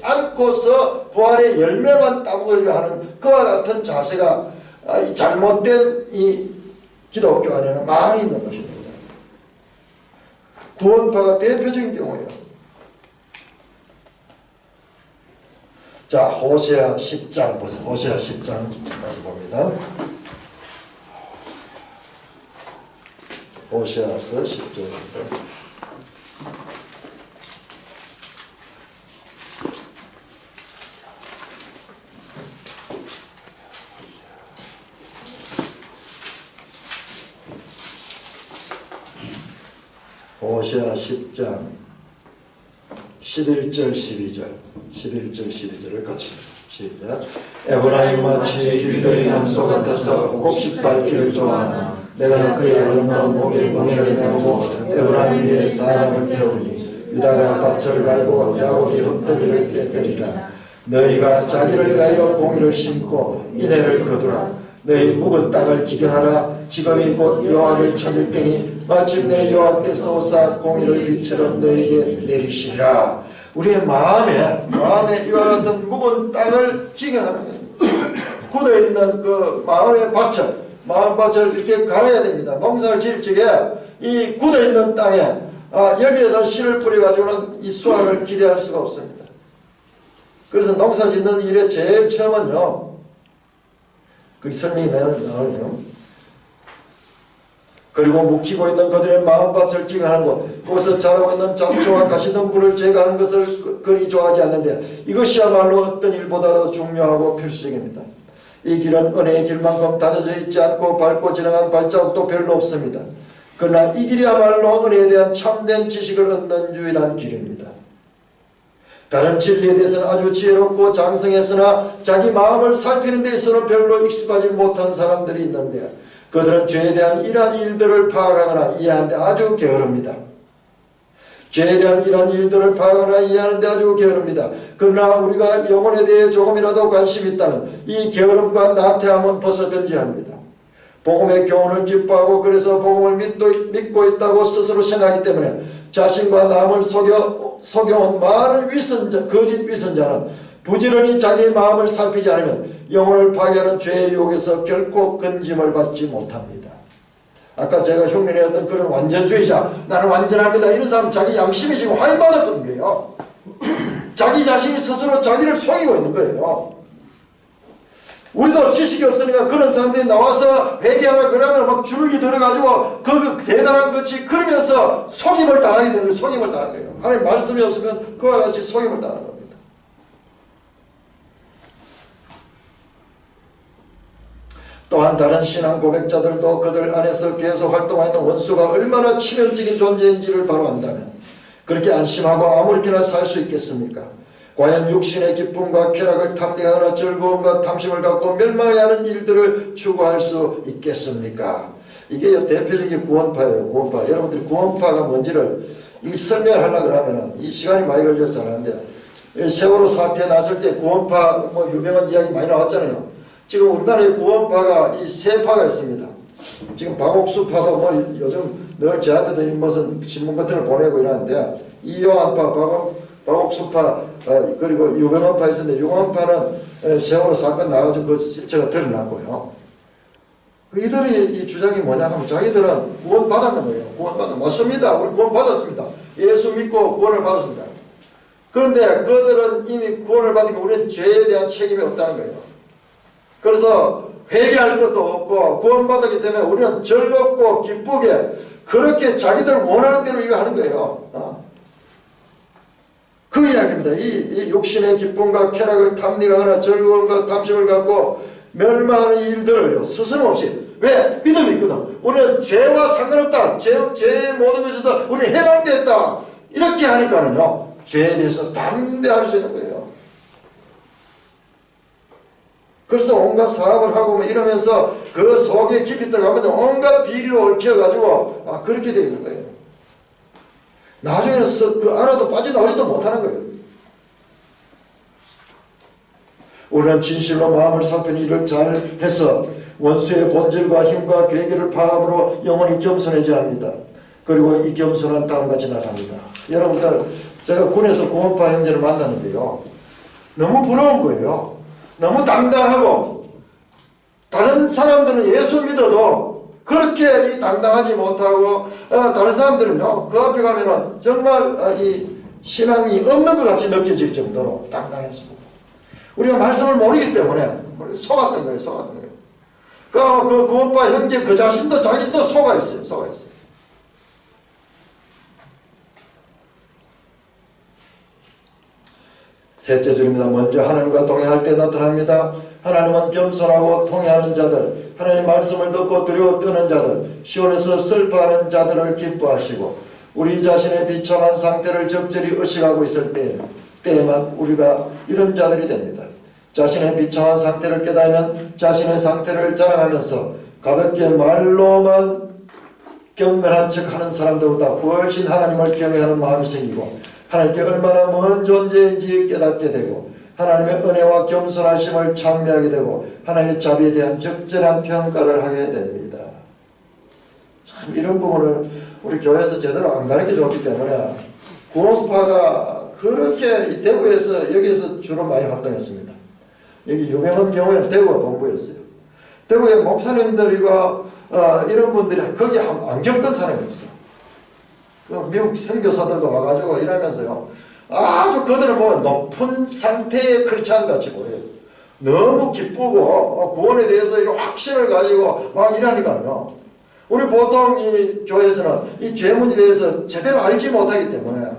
S1: 않고서 부활의 열매만 따먹으려 하는 그와 같은 자세가 이 잘못된 이 기독교 안에는 많이 있는 것입니다. 구원파가 대표적인 경우예요. 자, 호세아 10장 보세요. 호세아 10장 가서 봅니다. 호세아서 10장입니다. 호세아 10장 11절 12절을 같이 시작. 에브라임 마치 길들인 암소 같아서 곡식 밟기를 좋아하나 내가 그의 아름다운 목에 멍에를 메우고 에브라임 위에 사람을 태우니 유다가 밭을 갈고 야곱이 흙더미를 깨뜨리라. 너희가 자기를 위하여 공의를 심고 인애를 거두라. 너희 묵은 땅을 기경하라. 지금이 곧 여호와를 찾을 때니 마침내 여호와께서 오사 공의를 빛처럼 너희에게 내리시리라. 우리의 마음에 이와 같은 묵은 땅을 기경하는 거예요. 굳어있는 그 마음의 마음밭을 이렇게 갈아야 됩니다. 농사를 지을 적에 이 굳어있는 땅에 여기에다 씨를 뿌려가지고는 이 수확을 기대할 수가 없습니다. 그래서 농사 짓는 일의 제일 처음은요, 그 설명이 나오네요. 그리고 묵히고 있는 그들의 마음밭을 기경하는 곳, 거기서 자라고 있는 잡초와 가시덤불을 제거하는 것을 그리 좋아하지 않는데 이것이야말로 어떤 일보다도 중요하고 필수적입니다. 이 길은 은혜의 길만큼 다져져 있지 않고 밟고 지나간 발자국도 별로 없습니다. 그러나 이 길이야말로 은혜에 대한 참된 지식을 얻는 유일한 길입니다. 다른 진리에 대해서는 아주 지혜롭고 장성했으나 자기 마음을 살피는 데 있어서는 별로 익숙하지 못한 사람들이 있는데 그들은 죄에 대한 이러한 일들을 파악하거나 이해하는 데 아주 게으릅니다. 죄에 대한 이러한 일들을 파악하거나 이해하는 데 아주 게으릅니다. 그러나 우리가 영혼에 대해 조금이라도 관심이 있다면 이 게으름과 나태함은 벗어던져야 합니다. 복음의 교훈을 기뻐하고 그래서 복음을 믿고 있다고 스스로 생각하기 때문에 자신과 남을 속여온 많은 거짓 위선자는 부지런히 자기의 마음을 살피지 않으면 영혼을 파괴하는 죄의 유혹에서 결코 건짐을 받지 못합니다. 아까 제가 흉내내었던 그런 완전주의자, 나는 완전합니다, 이런 사람 자기 양심이 지금 화인받았던 거예요. 자기 자신이 스스로 자기를 속이고 있는 거예요. 우리도 지식이 없으니까 그런 사람들이 나와서 회개하라 그러면 막 주눅이 들어가지고 그 대단한 것이 그러면서 속임을 당하게 되는 거예요. 속임을 당하는 거예요. 하나님 말씀이 없으면 그와 같이 속임을 당하는 겁니다. 또한 다른 신앙 고백자들도 그들 안에서 계속 활동하는 원수가 얼마나 치명적인 존재인지를 바로 안다면 그렇게 안심하고 아무렇게나 살 수 있겠습니까? 과연 육신의 기쁨과 쾌락을 탐내하거나 즐거움과 탐심을 갖고 멸망해야 하는 일들을 추구할 수 있겠습니까? 이게 대표적인 구원파예요. 구원파. 여러분들이 구원파가 뭔지를 설명하려고 하면 이 시간이 많이 걸려서 하는데, 세월호 사태에 났을 때 구원파 유명한 이야기 많이 나왔잖아요. 지금 우리나라에 구원파가 이 세 파가 있습니다. 지금 박옥수파도 요즘 늘 저한테도 무슨 신문 같은 걸 보내고 이러는데, 이요한파, 박옥수파, 그리고 유병헌파 있었는데, 유병헌파는 세월호 사건 나가지고 그 실체가 드러났고요. 이들의 이 주장이 뭐냐 하면 자기들은 구원 받았는 거예요. 구원 받았는 맞습니다. 우리 구원 받았습니다. 예수 믿고 구원을 받았습니다. 그런데 그들은 이미 구원을 받으니까 우리는 죄에 대한 책임이 없다는 거예요. 그래서 회개할 것도 없고 구원 받았기 때문에 우리는 즐겁고 기쁘게 그렇게 자기들 원하는 대로 이거 하는 거예요. 그 이야기입니다. 이 욕심의 기쁨과 쾌락을 탐닉하거나 즐거움과 탐심을 갖고 멸망하는 일들을요, 스스럼없이. 왜? 믿음이 있거든. 우리는 죄와 상관없다. 죄의 모든 것에서 우리는 해방됐다. 이렇게 하니까는요, 죄에 대해서 담대할 수 있는 거예요. 그래서 온갖 사업을 하고 이러면서 그 속에 깊이 들어가면 온갖 비리로 얽혀가지고 그렇게 되어 있는 거예요. 나중에는 그 안에도 빠져나오지도 못하는 거예요. 우리는 진실로 마음을 살피는 일을 잘 해서 원수의 본질과 힘과 계기를 파악함으로 영원히 겸손해져야 합니다. 그리고 이 겸손은 다음같이 나타납니다. 여러분들, 제가 군에서 구원파 형제를 만났는데요, 너무 부러운 거예요. 너무 당당하고, 다른 사람들은 예수 믿어도 그렇게 이 당당하지 못하고, 다른 사람들은요, 그 앞에 가면은 정말 이 신앙이 없는 것 같이 느껴질 정도로 당당했습니다. 우리가 말씀을 모르기 때문에 속았던 거예요. 속았던 거예요. 그 구원파 형제 그 자신도 자기도 속아 있어요. 속아 있어요. 셋째 줄입니다. 먼저 하나님과 동행할 때 나타납니다. 하나님은 겸손하고 통회하는 자들, 하나님의 말씀을 듣고 두려워 떠는 자들, 시온에서 슬퍼하는 자들을 기뻐하시고 우리 자신의 비참한 상태를 적절히 의식하고 있을 때에만 우리가 이런 자들이 됩니다. 자신의 비참한 상태를 깨달으면 자신의 상태를 자랑하면서 가볍게 말로만 경건한 척 하는 사람들보다 훨씬 하나님을 경외하는 마음이 생기고 하나님께 얼마나 먼 존재인지 깨닫게 되고 하나님의 은혜와 겸손하심을 찬미하게 되고 하나님의 자비에 대한 적절한 평가를 하게 됩니다. 참 이런 부분을 우리 교회에서 제대로 안 가르쳐 줬기 때문에 구원파가 그렇게 이 대구에서 여기에서 주로 많이 활동했습니다. 여기 유명한 경우에는 대구가 본부였어요. 대구의 목사님들과 이런 분들이 거기 안 겪은 사람이 없어. 그 미국 선교사들도 와가지고 일하면서요. 아주 그들을 보면 높은 상태의 크리스찬 같이 보여요. 너무 기쁘고 구원에 대해서 이거 확신을 가지고 막 일하니까요. 우리 보통 이 교회에서는 이 죄문에 대해서 제대로 알지 못하기 때문에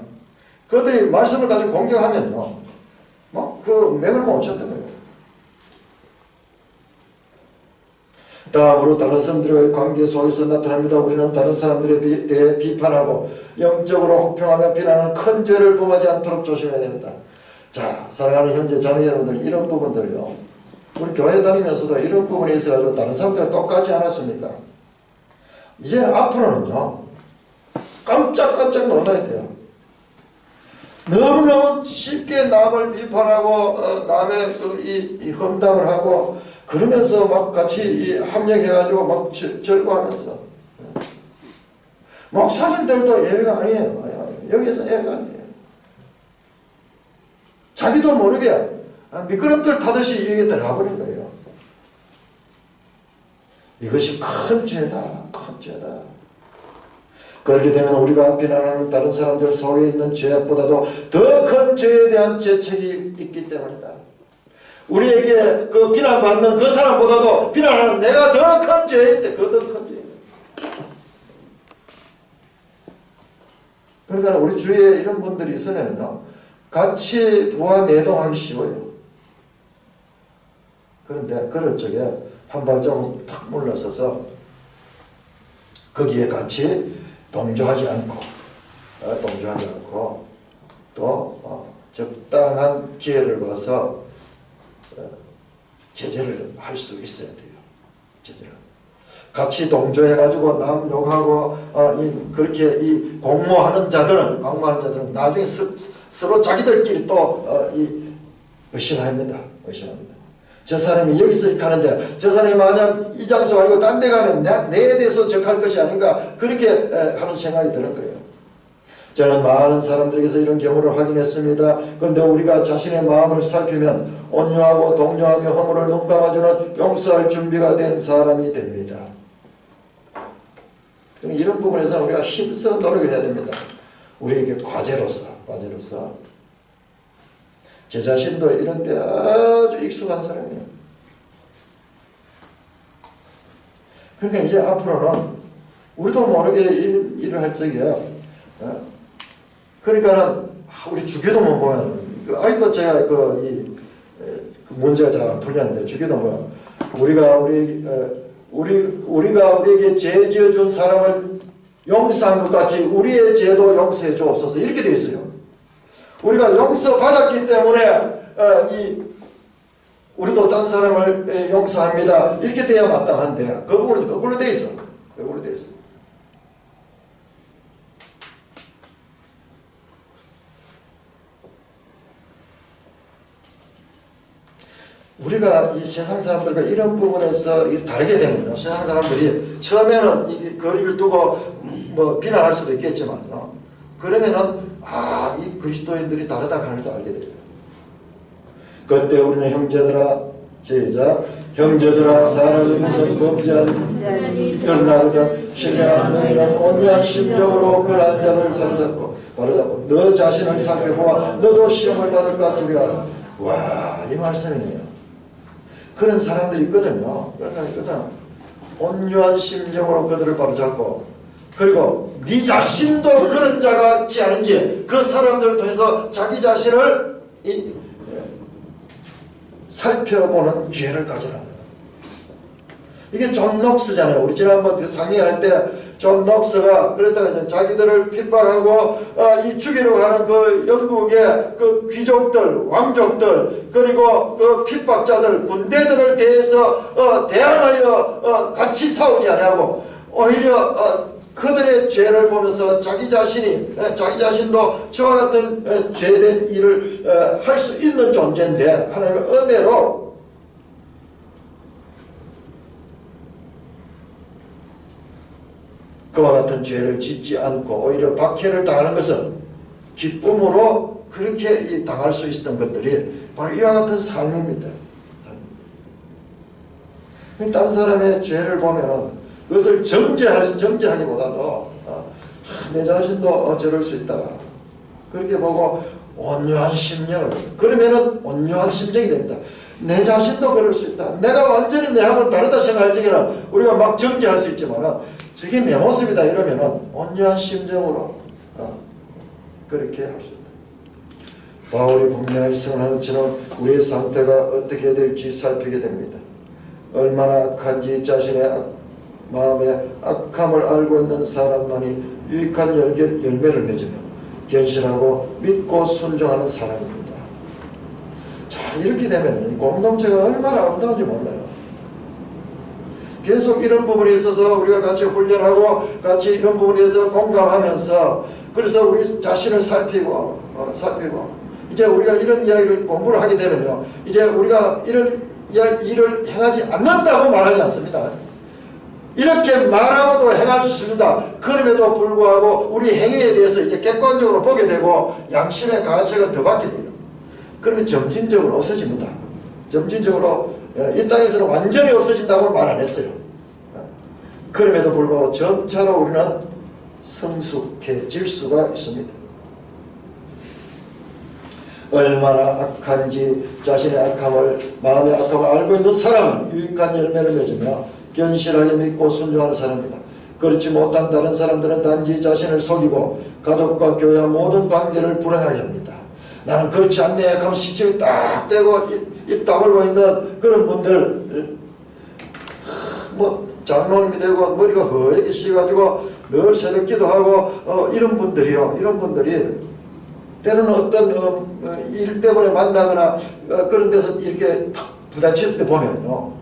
S1: 그들이 말씀을 가지고 공격하면요. 막 그 맥을 못 쳤던 거예요. 다음으로 다른 사람들과의 관계 속에서 나타납니다. 우리는 다른 사람들에 대해 비판하고 영적으로 혹평하며 비난하는 큰 죄를 범하지 않도록 조심해야 됩니다. 자, 사랑하는 형제 자매 여러분들, 이런 부분들요. 우리 교회 다니면서도 이런 부분에 있어서 다른 사람들과 똑같지 않았습니까? 이제 앞으로는요. 깜짝깜짝 놀라야 돼요. 너무너무 쉽게 남을 비판하고 남의 이 험담을 하고 그러면서 막 같이 합력해가지고 막 절구하면서 목사님들도 예외가 아니에요. 여기에서 예외가 아니에요. 자기도 모르게 미끄럼틀 타듯이 여기 들어가버린 거예요. 이것이 큰 죄다. 큰 죄다. 그렇게 되면 우리가 비난하는 다른 사람들 속에 있는 죄보다도 더 큰 죄에 대한 죄책이 있기 때문이다. 우리에게 그 비난받는 그 사람보다도 비난하는 내가 더 큰 죄에 있대. 그 더 큰 죄. 그러니까 우리 주위에 이런 분들이 있으면요. 같이 부하 내동하기 쉬워요. 그런데 그럴 적에 한 발자국 탁 물러서서 거기에 같이 동조하지 않고 또 적당한 기회를 봐서 제재를 할 수 있어야 돼요. 제재를 같이 동조해가지고 남 욕하고 그렇게 이 공모하는 자들은 나중에 서로 자기들끼리 또 의심합니다. 저 사람이 여기서 이렇게 하는데 저 사람이 만약 이 장소 아니고 딴 데 가면 내에 대해서 적할 것이 아닌가 그렇게 하는 생각이 드는 거예요. 저는 많은 사람들에게서 이런 경우를 확인했습니다. 그런데 우리가 자신의 마음을 살피면 온유하고 동정하며 허물을 눈 감아주는 용서할 준비가 된 사람이 됩니다. 이런 부분에서 우리가 힘써 노력을 해야 됩니다. 우리에게 과제로서 제 자신도 이런 데 아주 익숙한 사람이에요. 그러니까 이제 앞으로는 우리도 모르게 일을 할 적이에요. 그러니까는 우리 주기도문 보면 아직도 제가 그 문제가 잘 안 풀렸는데 주기도문 우리가 우리에게 죄 지어준 사람을 용서한 것 같이 우리의 죄도 용서해 주옵소서 이렇게 되어 있어요. 우리가 용서받았기 때문에 우리도 딴 사람을 용서합니다. 이렇게 돼야 마땅한데 그 부분에서 거꾸로 되어 있어. 우리가 이 세상 사람들과 이런 부분에서 다르게 되면요. 세상 사람들이 처음에는 이 거리를 두고 뭐 비난할 수도 있겠지만요. 그러면은 이 그리스도인들이 다르다 하는 것을 알게 돼요. 그때 우리는 형제들아 사람이 무슨 범죄하는 드러나거든 신령한 너희는 온유한 심정으로 그런 자를 사로잡고 바로잡고 너 자신을 살펴보아 너도 시험을 받을까 두려워하라. 와, 이 말씀이네요. 그런 사람들이 있거든요. 온유한 심정으로 그들을 바로잡고 그리고 네 자신도 그런 자가 있지 않은지 그 사람들을 통해서 자기 자신을 살펴보는 기회를 가지라. 이게 존 녹스잖아요. 우리 지난번 상의할 때 존 녹스가 그랬다가 자기들을 핍박하고 죽이려고 하는 그 영국의 그 귀족들, 왕족들 그리고 그 핍박자들, 군대들을 대해서 대항하여 같이 싸우지 않냐고 오히려 그들의 죄를 보면서 자기 자신도 저와 같은 죄된 일을 할 수 있는 존재인데 하나님의 은혜로 그와 같은 죄를 짓지 않고 오히려 박해를 당하는 것은 기쁨으로 그렇게 당할 수 있었던 것들이 바로 이와 같은 삶입니다. 다른 사람의 죄를 보면 그것을 정죄하기보다도 내 자신도 저럴 수 있다. 그렇게 보고 온유한 심령을, 그러면은 온유한 심정이 됩니다. 내 자신도 그럴 수 있다. 내가 완전히 내하고는 다르다 생각할 적에는 우리가 막 정죄할 수 있지만은 저게 내 모습이다 이러면은 온유한 심정으로 그렇게 할 수 있다. 바울이 분명히 선언한 것처럼 우리의 상태가 어떻게 될지 살피게 됩니다. 얼마나 악한지 자신의 마음의 악함을 알고 있는 사람만이 유익한 열매를 맺으며 견실하고 믿고 순종하는 사람입니다. 자, 이렇게 되면 이 공동체가 얼마나 아름다운지 몰라요. 계속 이런 부분에 있어서 우리가 같이 훈련하고 같이 이런 부분에 대해서 공감하면서 그래서 우리 자신을 살피고 이제 우리가 이런 이야기를 공부를 하게 되면요, 이제 우리가 이런 일을 행하지 않는다고 말하지 않습니다. 이렇게 말하고도 행할 수 있습니다. 그럼에도 불구하고 우리 행위에 대해서 이제 객관적으로 보게 되고 양심의 가책을 더 받게 돼요. 그러면 점진적으로 없어집니다. 점진적으로 이 땅에서는 완전히 없어진다고 말 안 했어요. 그럼에도 불구하고 점차로 우리는 성숙해질 수가 있습니다. 얼마나 악한지 자신의 악함을, 마음의 악함을 알고 있는 사람은 유익한 열매를 맺으며 견실하게 믿고 순종하는 사람입니다. 그렇지 못한 다른 사람들은 단지 자신을 속이고 가족과 교회와 모든 관계를 불행하게 합니다. 나는 그렇지 않네 하면 시침이 딱 떼고 입 다물고 있는 그런 분들, 장로님이 되고 머리가 허옇게 씌가지고 늘 새벽 기도하고 이런 분들이 때로는 어떤 일 때문에 만나거나 그런 데서 이렇게 탁 부딪힐 때 보면요,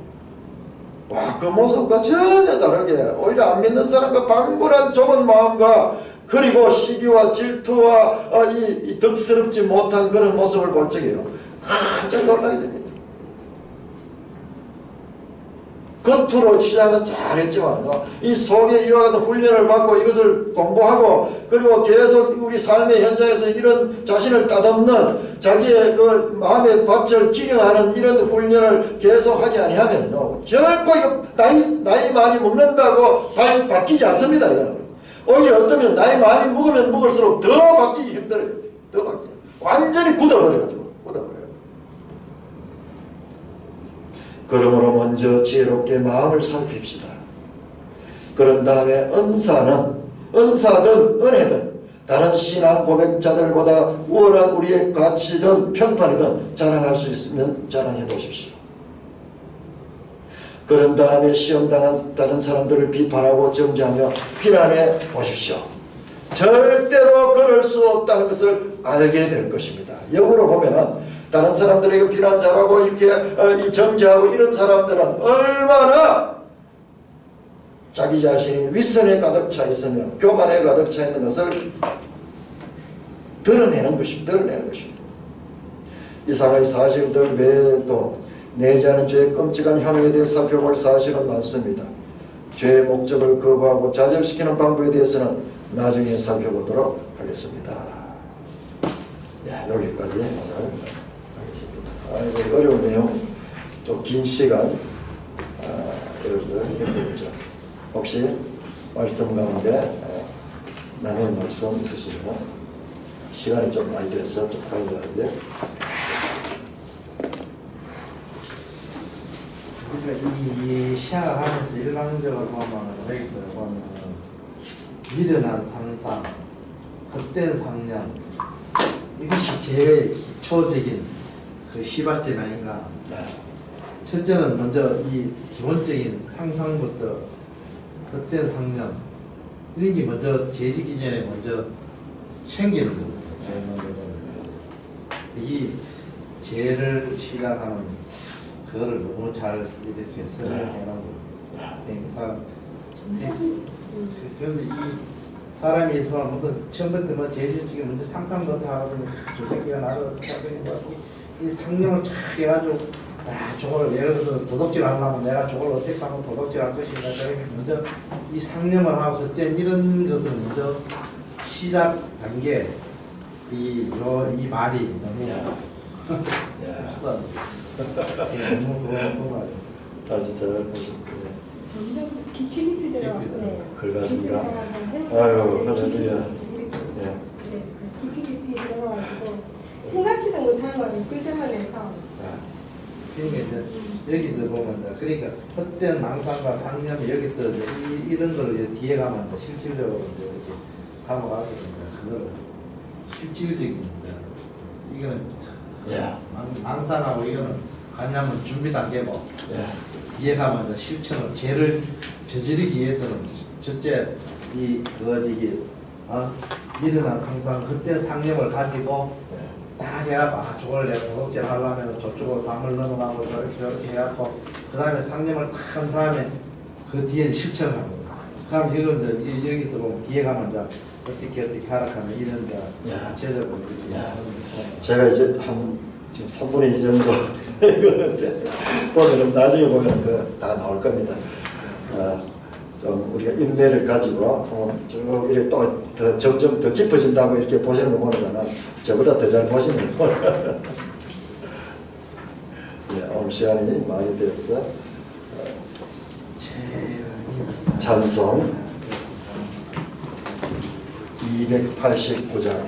S1: 와, 그 모습과 전혀 다르게 오히려 안 믿는 사람과 방불한 좁은 마음과 그리고 시기와 질투와 이 덕스럽지 못한 그런 모습을 볼 적에요, 깜짝 놀라게 됩니다. 겉으로 시작은 잘했지만요, 이 속에 이와 같은 훈련을 받고 이것을 공부하고 그리고 계속 우리 삶의 현장에서 이런 자신을 따듬는 자기의 그 마음의 밭을 기경하는 이런 훈련을 계속 하지 아니하면요, 결코 이거 나이 많이 먹는다고 바뀌지 않습니다. 이거는 오히려 어쩌면 나이 많이 먹으면 먹을수록 더 바뀌기 힘들어요. 더 바뀌어요. 완전히 굳어버려가지고. 그러므로 먼저 지혜롭게 마음을 살핍시다. 그런 다음에 은사든 은혜든 다른 신앙 고백자들보다 우월한 우리의 가치든 평판이든 자랑할 수 있으면 자랑해 보십시오. 그런 다음에 시험당한 다른 사람들을 비판하고 정죄하며 비난해 보십시오. 절대로 그럴 수 없다는 것을 알게 될 것입니다. 역으로 보면은 다른 사람들에게 비난 잘하고 이렇게 정죄하고 이런 사람들은 얼마나 자기 자신이 윗선에 가득 차 있으며 교만에 가득 차 있는 것을 드러내는 것입니다. 이상의 사실들 외에도 내재하는 죄의 끔찍한 혐의에 대해 살펴볼 사실은 많습니다. 죄의 목적을 거부하고 좌절시키는 방법에 대해서는 나중에 살펴보도록 하겠습니다. 여기까지 오늘 하겠습니다. 어려운 내용, 또 긴 시간, 여러분들 힘들죠. 혹시 말씀 가운데 나눌 말씀 있으시면 시간이 좀 많이 돼서 좀 가려는데,
S3: 그러니까 이 시작하면서 일반적으로 보면 여기서 보면 미련한 상상, 헛된 상념, 이것이 제일 기초적인 그 시발점 아닌가. 첫째는 먼저 이 기본적인 상상부터 헛된 상념, 이런 게 먼저 죄 짓기 전에 먼저 생기는 거거든요. 이 죄를 시작하는 그거를 너무 잘 이렇게 설명해 놓은 거예요. 그래서 그런데 이 사람이 무슨 처음부터 뭐 제주직에 먼저 상상도 하고 저 새끼가 나를 어떻게 하더니 이 상념을 쫙 해가지고 저걸 예를 들어서 도둑질 하려면 내가 저걸 어떻게 하면 도둑질 할 것인가 저렇게 먼저 이 상념을 하고 그때 이런 것을 먼저 시작 단계 이 말이 너무
S1: 야.
S3: 선 너무 좋아요.
S1: 아주 잘 보셨네요.
S2: 점점 깊이 들어가네요.
S1: 그렇습니까?
S2: 깊이
S1: 아유,
S2: 들어가서
S1: 할렐루야. 예.
S2: 네, 깊이 들어가지고 생각지도 못한 거를 끄집어내서
S3: 그러니까 이제 여기서 보면 이제 그러니까 헛된 망상과 상념이 여기서 이제 이런 거를 이제 뒤에 가면 이제 실질적으로 이제 이렇게 담아가서 이제 그걸 실질적인 이제 이거는
S1: 예.
S3: 망상하고 이거는 가냐면 준비 단계고
S1: 예.
S3: 뒤에 가면 이제 실천을 죄를 저지르기 위해서는 첫째 이 어디기 미련한 상상 그때 상념을 가지고 딱 해갖고 저걸 내가 도둑질 하려면 저쪽으로 담을 넘어가고 저렇게 해갖고 그 다음에 상념을 탁 한 다음에 그 뒤에 실천을 하는 거야. 그럼 이걸 이제 여기서 보면 뒤에 가면 이제 어떻게 하락하면 이런 데
S1: 야.
S3: 제적으로
S1: 야. 제가 이제 한 지금 3분의 2 정도 이거는데 보면은 나중에 보면 그 다 나올 겁니다. 좀 우리가 인내를 가지고 좀 이렇게 또 더 점점 더 깊어진다고 이렇게 보시는 거 보니까는 저보다 더 잘 보시네요. 예, 오늘 시간이 많이 되었어. 찬송 289장